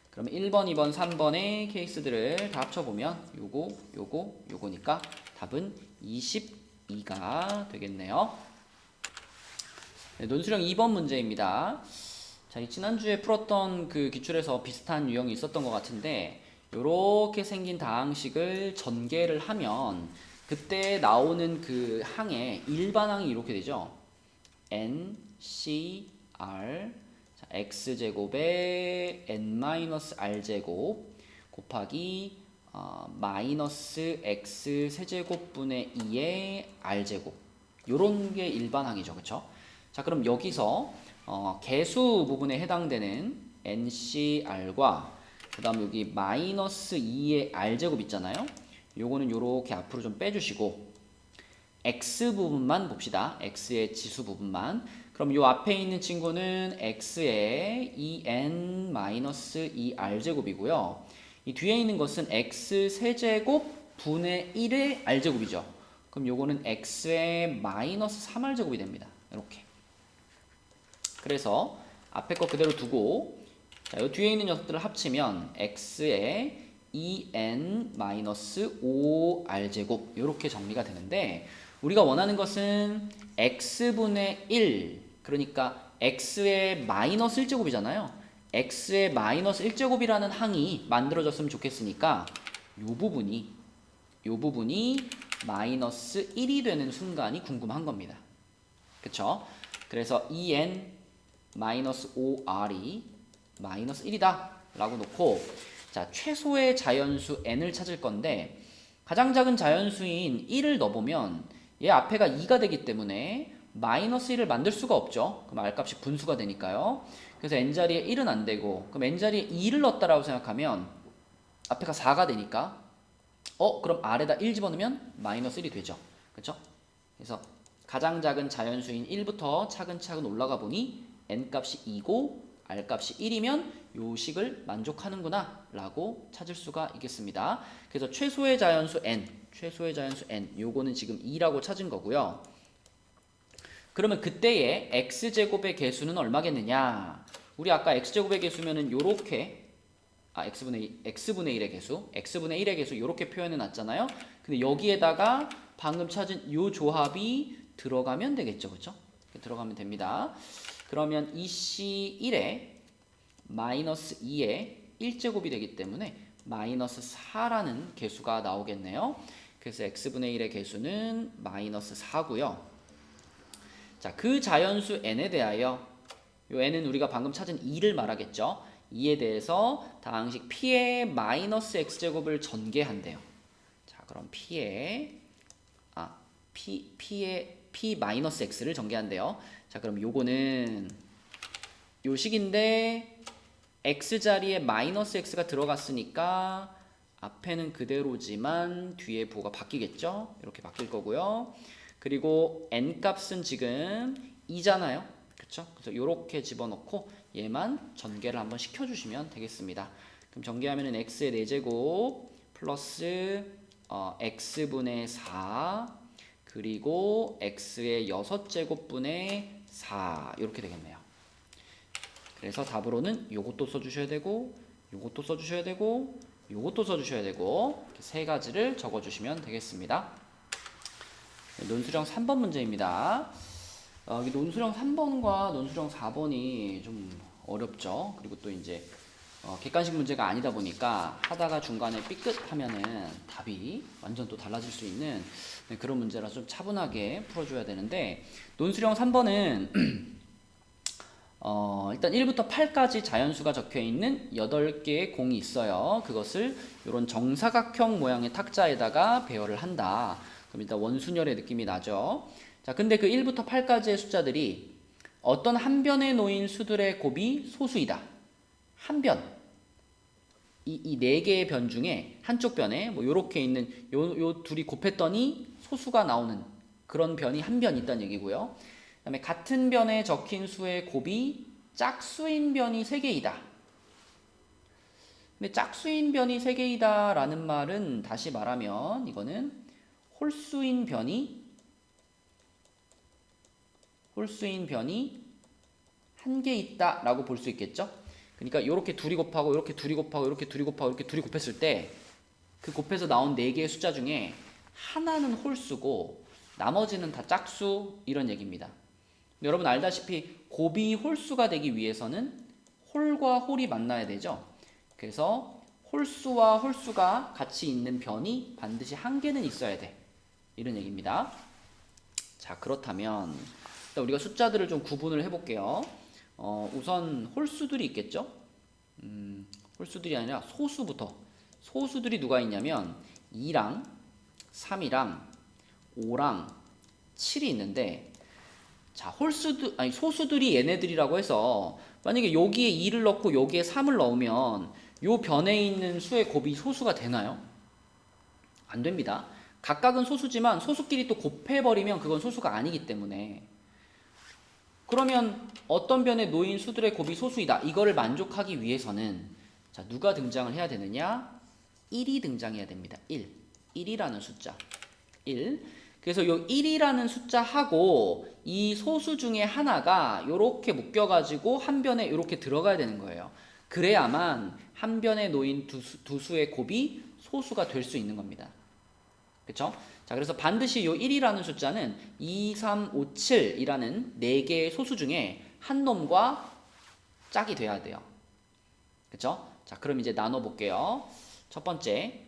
A: 그러면 1번, 2번, 3번의 케이스들을 다 합쳐보면 요거니까 답은 22가 되겠네요. 네, 논술형 2번 문제입니다. 자, 이 지난주에 풀었던 그 기출에서 비슷한 유형이 있었던 것 같은데 요렇게 생긴 다항식을 전개를 하면 그때 나오는 그 항의 일반항이 이렇게 되죠. N, C, R 자, x제곱에 n-r제곱 곱하기 마이너스 x 세제곱분의 2의 r제곱 요런 게 일반항이죠. 그쵸? 자 그럼 여기서 개수 부분에 해당되는 ncr과 그 다음 여기 마이너스 2의 r제곱 있잖아요. 요거는 요렇게 앞으로 좀 빼주시고 x 부분만 봅시다. x의 지수 부분만. 그럼 요 앞에 있는 친구는 x의 2n-2r제곱이고요. 이 뒤에 있는 것은 x 세제곱 분의 1의 r제곱이죠. 그럼 요거는 x의 마이너스 3r제곱이 됩니다. 이렇게. 그래서 앞에 거 그대로 두고 자, 요 뒤에 있는 녀석들을 합치면 x의 2n-5r제곱 이렇게 정리가 되는데 우리가 원하는 것은 x분의 1 그러니까 x의 마이너스 1제곱이잖아요. x의 마이너스 1제곱이라는 항이 만들어졌으면 좋겠으니까 요 부분이 마이너스 1이 되는 순간이 궁금한 겁니다. 그쵸? 그래서 2n-5r이 마이너스 1이다 라고 놓고 자 최소의 자연수 n을 찾을 건데 가장 작은 자연수인 1을 넣어보면 얘 앞에가 2가 되기 때문에 마이너스 1을 만들 수가 없죠. 그럼 r값이 분수가 되니까요. 그래서 n자리에 1은 안 되고 그럼 n자리에 2를 넣었다라고 생각하면 앞에가 4가 되니까 그럼 r에다 1 집어넣으면 마이너스 1이 되죠. 그렇죠? 그래서 가장 작은 자연수인 1부터 차근차근 올라가 보니 n값이 2고 r값이 1이면 요 식을 만족하는구나 라고 찾을 수가 있겠습니다. 그래서 최소의 자연수 n 요거는 지금 2라고 찾은 거고요. 그러면 그때의 x제곱의 개수는 얼마겠느냐? 우리 아까 x제곱의 개수면은 요렇게 x분의 1의 개수 x분의 1의 개수 요렇게 표현해 놨잖아요. 근데 여기에다가 방금 찾은 요 조합이 들어가면 되겠죠. 그쵸? 들어가면 됩니다. 그러면 2C1에 마이너스 2의 1제곱이 되기 때문에 마이너스 4라는 개수가 나오겠네요. 그래서 x분의 1의 개수는 마이너스 4고요. 자, 그 자연수 n에 대하여 요 n은 우리가 방금 찾은 2를 말하겠죠. 2에 대해서 다항식 p의 마이너스 x제곱을 전개한대요. 자, 그럼 p의 p 마이너스 x를 전개한대요. 자, 그럼 요거는 요 식인데 x 자리에 마이너스 x가 들어갔으니까 앞에는 그대로지만 뒤에 부호가 바뀌겠죠? 이렇게 바뀔 거고요. 그리고 n 값은 지금 2잖아요. 그렇죠? 그래서 이렇게 집어넣고 얘만 전개를 한번 시켜주시면 되겠습니다. 그럼 전개하면은 x의 4제곱 플러스 x분의 4 그리고 x의 6제곱분의 4 이렇게 되겠네요. 그래서 답으로는 요것도 써주셔야 되고 요것도 써주셔야 되고 요것도 써주셔야 되고 이렇게 세 가지를 적어주시면 되겠습니다. 논술형 3번 문제입니다. 여기 논술형 3번과 논술형 4번이 좀 어렵죠. 그리고 또 이제 객관식 문제가 아니다 보니까 하다가 중간에 삐끗하면은 답이 완전 또 달라질 수 있는 그런 문제라 좀 차분하게 풀어줘야 되는데 논술형 3번은 일단 1부터 8까지 자연수가 적혀있는 8개의 공이 있어요. 그것을 이런 정사각형 모양의 탁자에다가 배열을 한다. 그럼 일단 원순열의 느낌이 나죠. 자, 근데 그 1부터 8까지의 숫자들이 어떤 한 변에 놓인 수들의 곱이 소수이다. 한 변. 이 4개의 변 중에 한쪽 변에 뭐 요렇게 있는 요 둘이 곱했더니 소수가 나오는 그런 변이 한 변 있다는 얘기고요. 그 다음에 같은 변에 적힌 수의 곱이 짝수인 변이 3개이다. 근데 짝수인 변이 3개이다 라는 말은 다시 말하면 이거는 홀수인 변이 한 개 있다 라고 볼 수 있겠죠. 그러니까 이렇게 둘이 곱하고 이렇게 둘이 곱하고 이렇게 둘이 곱하고 이렇게 둘이 곱했을 때 그 곱해서 나온 4개의 숫자 중에 하나는 홀수고 나머지는 다 짝수 이런 얘기입니다. 여러분 알다시피 곱이 홀수가 되기 위해서는 홀과 홀이 만나야 되죠. 그래서 홀수와 홀수가 같이 있는 변이 반드시 한 개는 있어야 돼. 이런 얘기입니다. 자, 그렇다면 일단 우리가 숫자들을 좀 구분을 해볼게요. 우선 홀수들이 있겠죠. 홀수들이 아니라 소수부터. 소수들이 누가 있냐면 2랑 3이랑 5랑 7이 있는데 자, 소수들이 얘네들이라고 해서 만약에 여기에 2를 넣고 여기에 3을 넣으면 요 변에 있는 수의 곱이 소수가 되나요? 안 됩니다. 각각은 소수지만 소수끼리 또 곱해버리면 그건 소수가 아니기 때문에 그러면 어떤 변에 놓인 수들의 곱이 소수이다. 이거를 만족하기 위해서는 자, 누가 등장을 해야 되느냐? 1이 등장해야 됩니다. 1이라는 숫자. 1. 그래서 요 1이라는 숫자하고 이 소수 중에 하나가 요렇게 묶여가지고 한 변에 요렇게 들어가야 되는 거예요. 그래야만 한 변에 놓인 두 수의 곱이 소수가 될 수 있는 겁니다. 그쵸? 자, 그래서 반드시 요 1이라는 숫자는 2, 3, 5, 7이라는 4개의 소수 중에 한 놈과 짝이 돼야 돼요. 그쵸? 자, 그럼 이제 나눠볼게요. 첫 번째.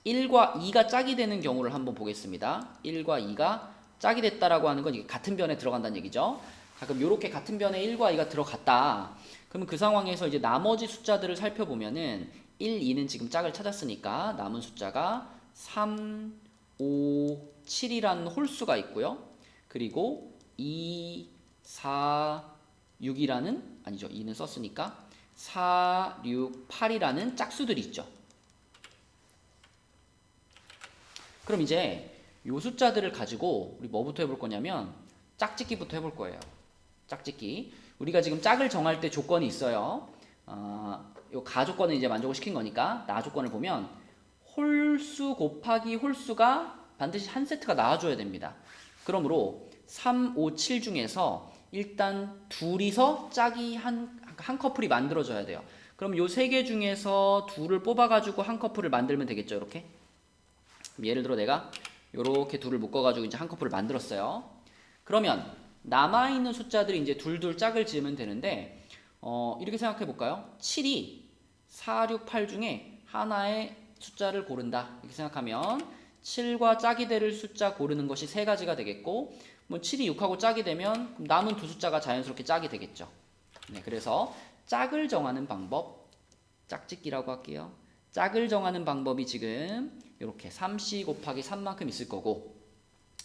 A: 1과 2가 짝이 되는 경우를 한번 보겠습니다. 1과 2가 짝이 됐다라고 하는 건 이게 같은 변에 들어간다는 얘기죠. 자, 그럼 이렇게 같은 변에 1과 2가 들어갔다. 그러면 그 상황에서 이제 나머지 숫자들을 살펴보면은 1, 2는 지금 짝을 찾았으니까 남은 숫자가 3, 5, 7이라는 홀수가 있고요. 그리고 2, 4, 6이라는 아니죠. 2는 썼으니까 4, 6, 8이라는 짝수들이 있죠. 그럼 이제 요 숫자들을 가지고 우리 뭐부터 해볼 거냐면 짝짓기부터 해볼 거예요. 짝짓기. 우리가 지금 짝을 정할 때 조건이 있어요. 요 가조건을 이제 만족을 시킨 거니까 나 조건을 보면 홀수 곱하기 홀수가 반드시 한 세트가 나와줘야 됩니다. 그러므로 3, 5, 7 중에서 일단 둘이서 짝이 한 커플이 만들어져야 돼요. 그럼 요 세 개 중에서 둘을 뽑아가지고 한 커플을 만들면 되겠죠, 이렇게. 예를 들어 내가 요렇게 둘을 묶어가지고 이제 한 커플을 만들었어요. 그러면 남아있는 숫자들이 이제 둘둘 짝을 지으면 되는데 이렇게 생각해 볼까요? 7이 4, 6, 8 중에 하나의 숫자를 고른다. 이렇게 생각하면 7과 짝이 될 숫자 고르는 것이 세 가지가 되겠고 뭐 7이 6하고 짝이 되면 남은 두 숫자가 자연스럽게 짝이 되겠죠. 네, 그래서 짝을 정하는 방법, 짝짓기라고 할게요. 짝을 정하는 방법이 지금 이렇게 3c 곱하기 3만큼 있을 거고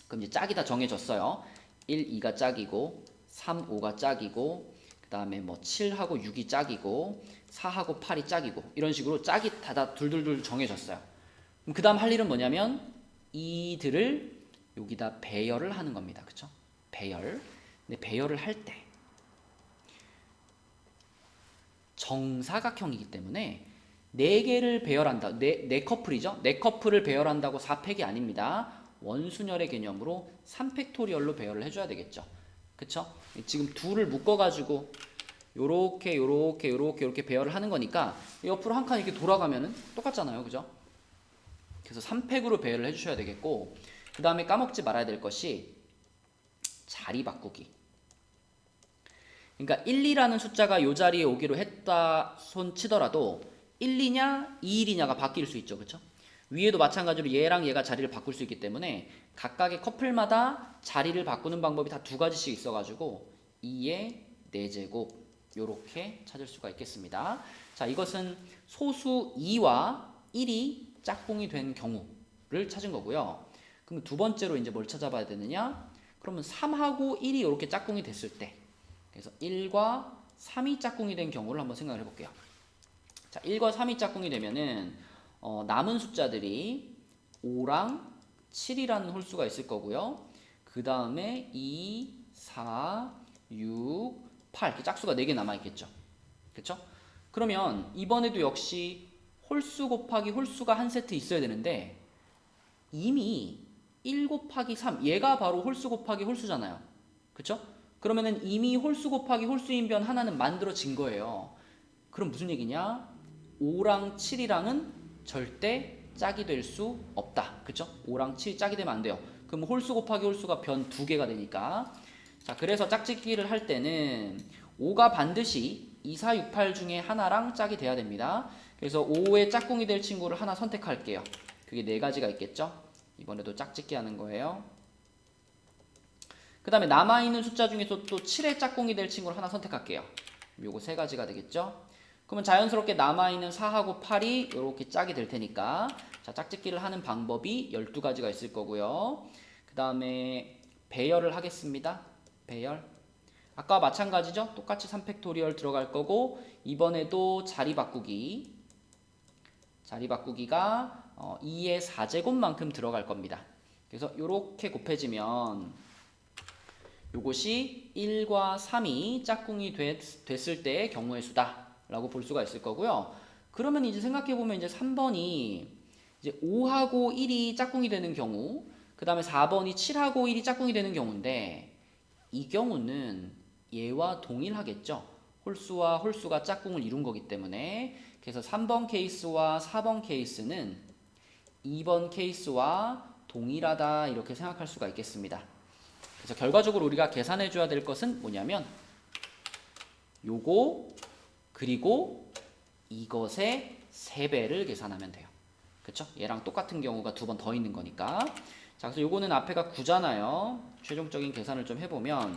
A: 그럼 이제 짝이 다 정해졌어요. 1, 2가 짝이고 3, 5가 짝이고 그 다음에 뭐 7하고 6이 짝이고 4하고 8이 짝이고 이런 식으로 짝이 다 둘둘둘 정해졌어요. 그럼 그 다음 할 일은 뭐냐면 이들을 여기다 배열을 하는 겁니다. 그쵸? 배열. 근데 배열을 할 때 정사각형이기 때문에 4개를 배열한다. 네 커플이죠? 4커플을 배열한다고 4팩이 아닙니다. 원순열의 개념으로 3팩토리얼로 배열을 해줘야 되겠죠. 그쵸? 지금 둘을 묶어가지고 요렇게 배열을 하는 거니까 옆으로 한 칸 이렇게 돌아가면은 똑같잖아요. 그죠? 그래서 3팩으로 배열을 해주셔야 되겠고, 그 다음에 까먹지 말아야 될 것이 자리 바꾸기. 그러니까 1, 2라는 숫자가 요 자리에 오기로 했다 손 치더라도 1, 2냐 2, 1이냐가 바뀔 수 있죠. 그쵸? 위에도 마찬가지로 얘랑 얘가 자리를 바꿀 수 있기 때문에 각각의 커플마다 자리를 바꾸는 방법이 다 2가지씩 있어가지고 2의 4제곱 요렇게 찾을 수가 있겠습니다. 자, 이것은 소수 2와 1이 짝꿍이 된 경우를 찾은 거고요. 그럼 두 번째로 이제 뭘 찾아봐야 되느냐? 그러면 3하고 1이 이렇게 짝꿍이 됐을 때, 그래서 1과 3이 짝꿍이 된 경우를 한번 생각을 해볼게요. 자, 1과 3이 짝꿍이 되면은 남은 숫자들이 5랑 7이라는 홀수가 있을 거고요. 그 다음에 2, 4, 6, 8 이렇게 짝수가 4개 남아있겠죠. 그쵸? 그러면 이번에도 역시 홀수 곱하기 홀수가 한 세트 있어야 되는데 이미 1 곱하기 3 얘가 바로 홀수 곱하기 홀수잖아요. 그쵸? 그러면은 이미 홀수 곱하기 홀수인 변 하나는 만들어진 거예요. 그럼 무슨 얘기냐? 5랑 7이랑은 절대 짝이 될 수 없다. 그쵸? 5랑 7이 짝이 되면 안 돼요. 그럼 홀수 곱하기 홀수가 변 2개가 되니까. 자, 그래서 짝짓기를 할 때는 5가 반드시 2, 4, 6, 8 중에 하나랑 짝이 돼야 됩니다. 그래서 5의 짝꿍이 될 친구를 하나 선택할게요. 그게 4가지가 있겠죠? 이번에도 짝짓기 하는 거예요. 그 다음에 남아있는 숫자 중에서 또 7의 짝꿍이 될 친구를 하나 선택할게요. 요거 3가지가 되겠죠? 그러면 자연스럽게 남아있는 4하고 8이 이렇게 짝이 될 테니까, 자, 짝짓기를 하는 방법이 12가지가 있을 거고요. 그 다음에 배열을 하겠습니다. 배열. 아까와 마찬가지죠? 똑같이 3팩토리얼 들어갈 거고, 이번에도 자리 바꾸기. 자리 바꾸기가 2의 4제곱만큼 들어갈 겁니다. 그래서 이렇게 곱해지면 요것이 1과 3이 짝꿍이 됐을 때의 경우의 수다 라고 볼 수가 있을 거고요. 그러면 이제 생각해보면 이제 3번이 이제 5하고 1이 짝꿍이 되는 경우, 그 다음에 4번이 7하고 1이 짝꿍이 되는 경우인데, 이 경우는 얘와 동일하겠죠. 홀수와 홀수가 짝꿍을 이룬 거기 때문에. 그래서 3번 케이스와 4번 케이스는 2번 케이스와 동일하다 이렇게 생각할 수가 있겠습니다. 그래서 결과적으로 우리가 계산해 줘야 될 것은 뭐냐면 요거 그리고 이것의 3배를 계산하면 돼요. 그쵸? 얘랑 똑같은 경우가 2번 더 있는 거니까. 자, 그래서 요거는 앞에가 9잖아요. 최종적인 계산을 좀 해보면,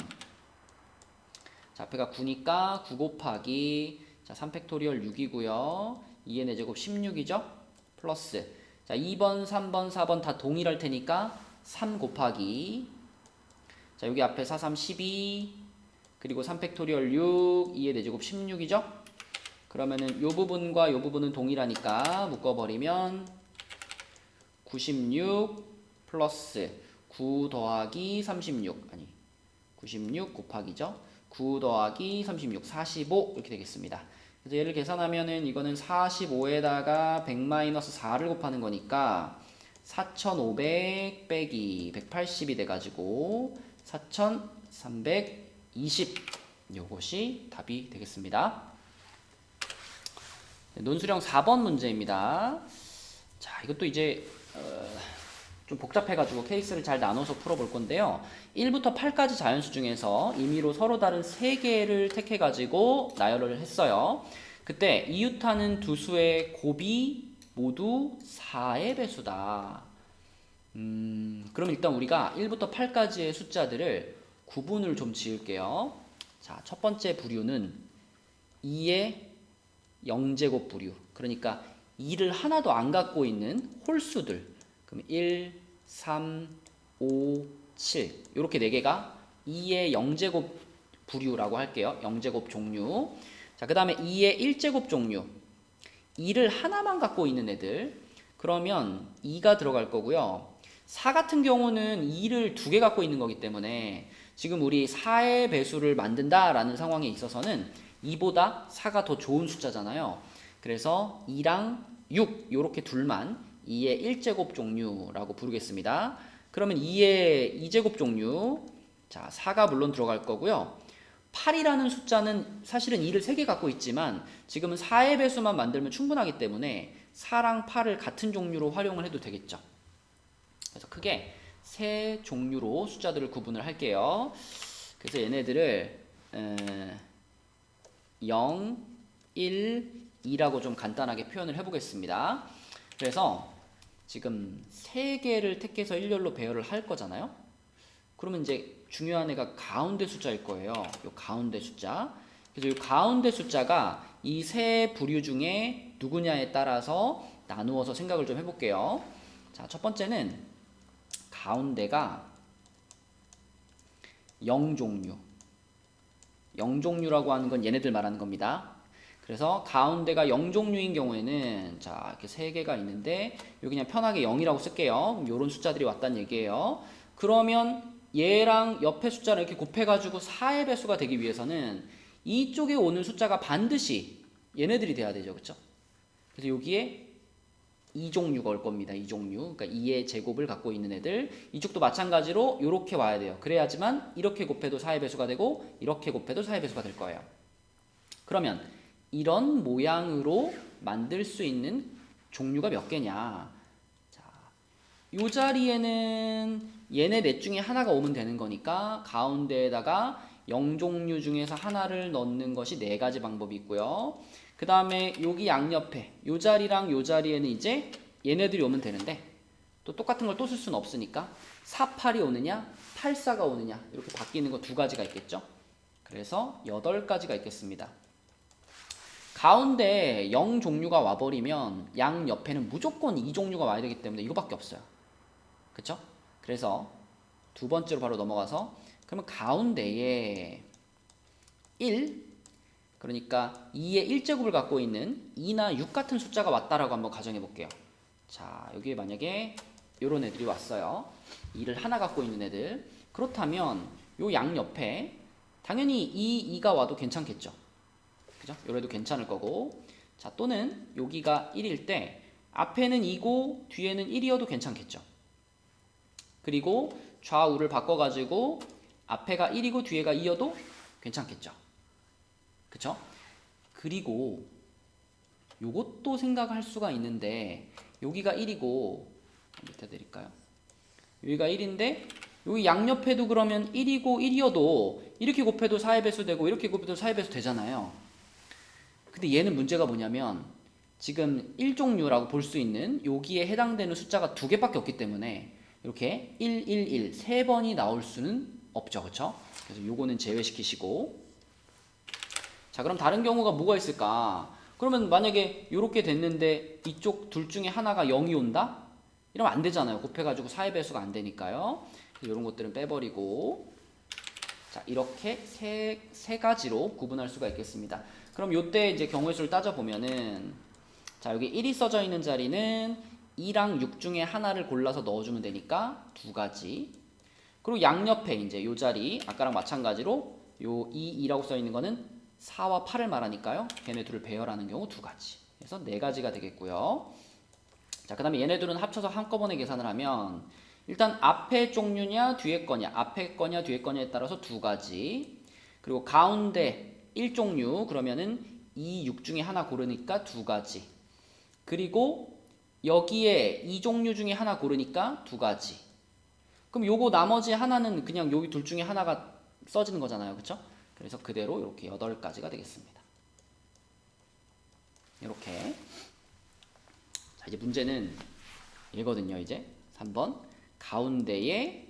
A: 자, 앞에가 9니까 9 곱하기, 자, 3팩토리얼 6이고요. 2의 4제곱 16이죠? 플러스, 자, 2번, 3번, 4번 다 동일할 테니까 3 곱하기, 자, 여기 앞에 4, 3, 12, 그리고 3팩토리얼 6, 2의 4제곱 16이죠? 그러면은 요 부분과 요 부분은 동일하니까 묶어버리면 96 플러스 9 더하기 36, 아니 96 곱하기죠. 9 더하기 36, 45 이렇게 되겠습니다. 그래서 얘를 계산하면은 이거는 45에다가 100 마이너스 4를 곱하는 거니까 4500 빼기 180이 돼가지고 4320 요것이 답이 되겠습니다. 논술형 4번 문제입니다. 자, 이것도 이제 좀 복잡해가지고 케이스를 잘 나눠서 풀어볼 건데요. 1부터 8까지 자연수 중에서 임의로 서로 다른 3개를 택해가지고 나열을 했어요. 그때 이웃하는 두 수의 곱이 모두 4의 배수다. 그럼 일단 우리가 1부터 8까지의 숫자들을 구분을 좀 지을게요. 자, 첫 번째 부류는 2의 0제곱 부류. 그러니까 2를 하나도 안 갖고 있는 홀수들. 그럼 1, 3, 5, 7 이렇게 4개가 2의 0제곱 부류라고 할게요. 0제곱 종류. 자, 그 다음에 2의 1제곱 종류. 2를 하나만 갖고 있는 애들. 그러면 2가 들어갈 거고요. 4 같은 경우는 2를 2개 갖고 있는 거기 때문에 지금 우리 4의 배수를 만든다라는 상황에 있어서는 2보다 4가 더 좋은 숫자잖아요. 그래서 2랑 6 요렇게 둘만 2의 1제곱 종류라고 부르겠습니다. 그러면 2의 2제곱 종류. 자, 4가 물론 들어갈 거고요. 8이라는 숫자는 사실은 2를 3개 갖고 있지만 지금은 4의 배수만 만들면 충분하기 때문에 4랑 8을 같은 종류로 활용을 해도 되겠죠. 그래서 크게 세 종류로 숫자들을 구분을 할게요. 그래서 얘네들을 0, 1, 2라고 좀 간단하게 표현을 해보겠습니다. 그래서 지금 3개를 택해서 일렬로 배열을 할 거잖아요. 그러면 이제 중요한 애가 가운데 숫자일 거예요. 요 가운데 숫자. 그래서 이 가운데 숫자가 이 세 부류 중에 누구냐에 따라서 나누어서 생각을 좀 해볼게요. 자, 첫 번째는 가운데가 0종류. 0종류라고 하는 건 얘네들 말하는 겁니다. 그래서 가운데가 0종류인 경우에는 자, 이렇게 3개가 있는데 여기 그냥 편하게 0이라고 쓸게요. 이런 숫자들이 왔다는 얘기예요. 그러면 얘랑 옆에 숫자를 이렇게 곱해가지고 4의 배수가 되기 위해서는 이쪽에 오는 숫자가 반드시 얘네들이 돼야 되죠. 그쵸? 그래서 여기에 2종류가 올 겁니다. 2종류. 그러니까 2의 제곱을 갖고 있는 애들. 이쪽도 마찬가지로 이렇게 와야 돼요. 그래야지만 이렇게 곱해도 4의 배수가 되고 이렇게 곱해도 4의 배수가 될 거예요. 그러면 이런 모양으로 만들 수 있는 종류가 몇 개냐. 자, 이 자리에는 얘네 넷 중에 하나가 오면 되는 거니까 가운데에다가 0종류 중에서 하나를 넣는 것이 4가지 방법이 있고요. 그 다음에 여기 양옆에 요 자리랑 요 자리에는 이제 얘네들이 오면 되는데 또 똑같은 걸 또 쓸 수는 없으니까 4, 8이 오느냐 8, 4가 오느냐 이렇게 바뀌는 거 2가지가 있겠죠. 그래서 8가지가 있겠습니다. 가운데 0종류가 와버리면 양옆에는 무조건 2종류가 와야 되기 때문에 이거밖에 없어요. 그쵸? 그래서 두 번째로 바로 넘어가서 그러면 가운데에 1 그러니까 2의 1제곱을 갖고 있는 2나 6 같은 숫자가 왔다라고 한번 가정해 볼게요. 자, 여기에 만약에 요런 애들이 왔어요. 2를 하나 갖고 있는 애들. 그렇다면 요 양옆에 당연히 2가 와도 괜찮겠죠. 그죠? 요래도 괜찮을 거고. 자, 또는 여기가 1일 때 앞에는 2고 뒤에는 1이어도 괜찮겠죠. 그리고 좌우를 바꿔가지고 앞에가 1이고 뒤에가 2여도 괜찮겠죠. 그쵸? 그리고 요것도 생각할 수가 있는데 여기가 1이고 밑에 드릴까요? 여기가 1인데 여기 양옆에도 그러면 1이고 1이어도 이렇게 곱해도 4의 배수 되고 이렇게 곱해도 4의 배수 되잖아요. 근데 얘는 문제가 뭐냐면 지금 1종류라고 볼 수 있는 여기에 해당되는 숫자가 2개밖에 없기 때문에 이렇게 1, 1, 1 3번이 나올 수는 없죠. 그쵸? 그래서 요거는 제외시키시고 자, 그럼 다른 경우가 뭐가 있을까? 그러면 만약에 이렇게 됐는데 이쪽 둘 중에 하나가 0이 온다? 이러면 안 되잖아요. 곱해가지고 4의 배수가 안 되니까요. 이런 것들은 빼버리고 자, 이렇게 세 가지로 구분할 수가 있겠습니다. 그럼 요때 이제 경우의 수를 따져보면은 자, 여기 1이 써져 있는 자리는 2랑 6 중에 하나를 골라서 넣어주면 되니까 2가지. 그리고 양옆에 이제 요 자리 아까랑 마찬가지로 요 2라고 써 있는 거는 4와 8을 말하니까요. 걔네 둘을 배열하는 경우 2가지. 그래서 4가지가 되겠고요. 자, 그 다음에 얘네들은 합쳐서 한꺼번에 계산을 하면 일단 앞에 종류냐 뒤에 거냐 앞에 거냐 뒤에 거냐에 따라서 2가지. 그리고 가운데 1종류 그러면은 2, 6 중에 하나 고르니까 2가지. 그리고 여기에 2종류 중에 하나 고르니까 2가지. 그럼 요거 나머지 하나는 그냥 여기 둘 중에 하나가 써지는 거잖아요. 그쵸? 그래서 그대로 이렇게 8가지가 되겠습니다. 이렇게. 자, 이제 문제는 얘거든요. 이제 3번. 가운데에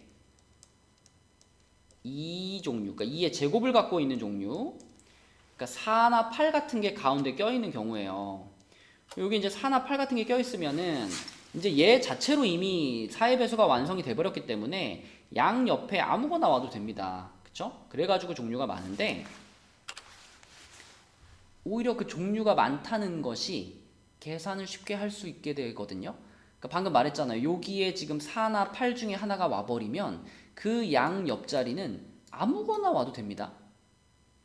A: 2 종류, 그러니까 2의 제곱을 갖고 있는 종류. 그러니까 4나 8 같은 게 가운데 껴있는 경우예요. 여기 이제 4나 8 같은 게 껴있으면은 이제 얘 자체로 이미 4의 배수가 완성이 돼버렸기 때문에 양 옆에 아무거나 와도 됩니다. 그쵸? 그래가지고 종류가 많은데 오히려 그 종류가 많다는 것이 계산을 쉽게 할 수 있게 되거든요. 그러니까 방금 말했잖아요. 여기에 지금 4나 8 중에 하나가 와버리면 그 양 옆자리는 아무거나 와도 됩니다.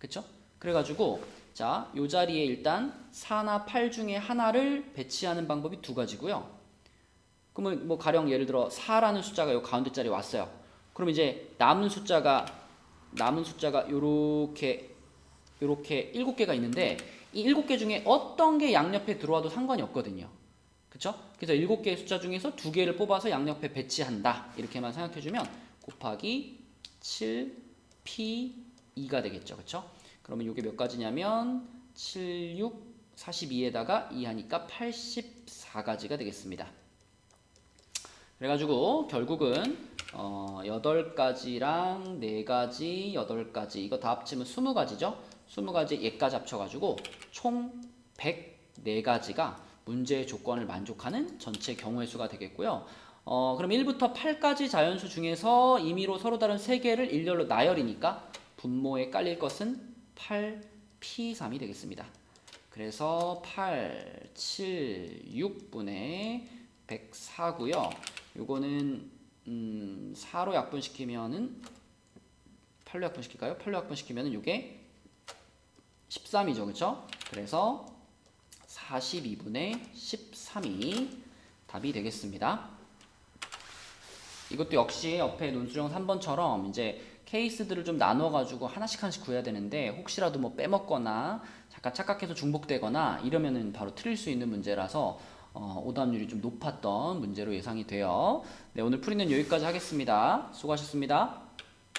A: 그쵸? 그래가지고 자, 요 자리에 일단 4나 8 중에 하나를 배치하는 방법이 두 가지고요. 그러면 뭐 가령 예를 들어 4라는 숫자가 요 가운데 자리에 왔어요. 그럼 이제 남은 숫자가 요렇게 7개가 있는데 이 7개 중에 어떤 게 양옆에 들어와도 상관이 없거든요. 그쵸? 그래서 7개의 숫자 중에서 2개를 뽑아서 양옆에 배치한다. 이렇게만 생각해주면 곱하기 7p2가 되겠죠. 그쵸? 그러면 이게 몇 가지냐면 7, 6, 42에다가 2 하니까 84가지가 되겠습니다. 그래가지고 결국은 8가지랑 4가지, 8가지 이거 다 합치면 20가지죠. 20가지 얘까지 합쳐가지고 총 104가지가 문제의 조건을 만족하는 전체 경우의 수가 되겠고요. 그럼 1부터 8까지 자연수 중에서 임의로 서로 다른 3개를 일렬로 나열이니까 분모에 깔릴 것은 8p3이 되겠습니다. 그래서 8, 7, 6분의 104고요. 요거는 4로 약분시키면은 8로 약분시킬까요? 8로 약분시키면은 요게 13이죠. 그쵸? 그래서 42분의 13이 답이 되겠습니다. 이것도 역시 옆에 논술형 3번처럼 이제 케이스들을 좀 나눠가지고 하나씩 구해야 되는데 혹시라도 뭐 빼먹거나 잠깐 착각해서 중복되거나 이러면은 바로 틀릴 수 있는 문제라서 오답률이 좀 높았던 문제로 예상이 돼요. 네, 오늘 풀이는 여기까지 하겠습니다. 수고하셨습니다.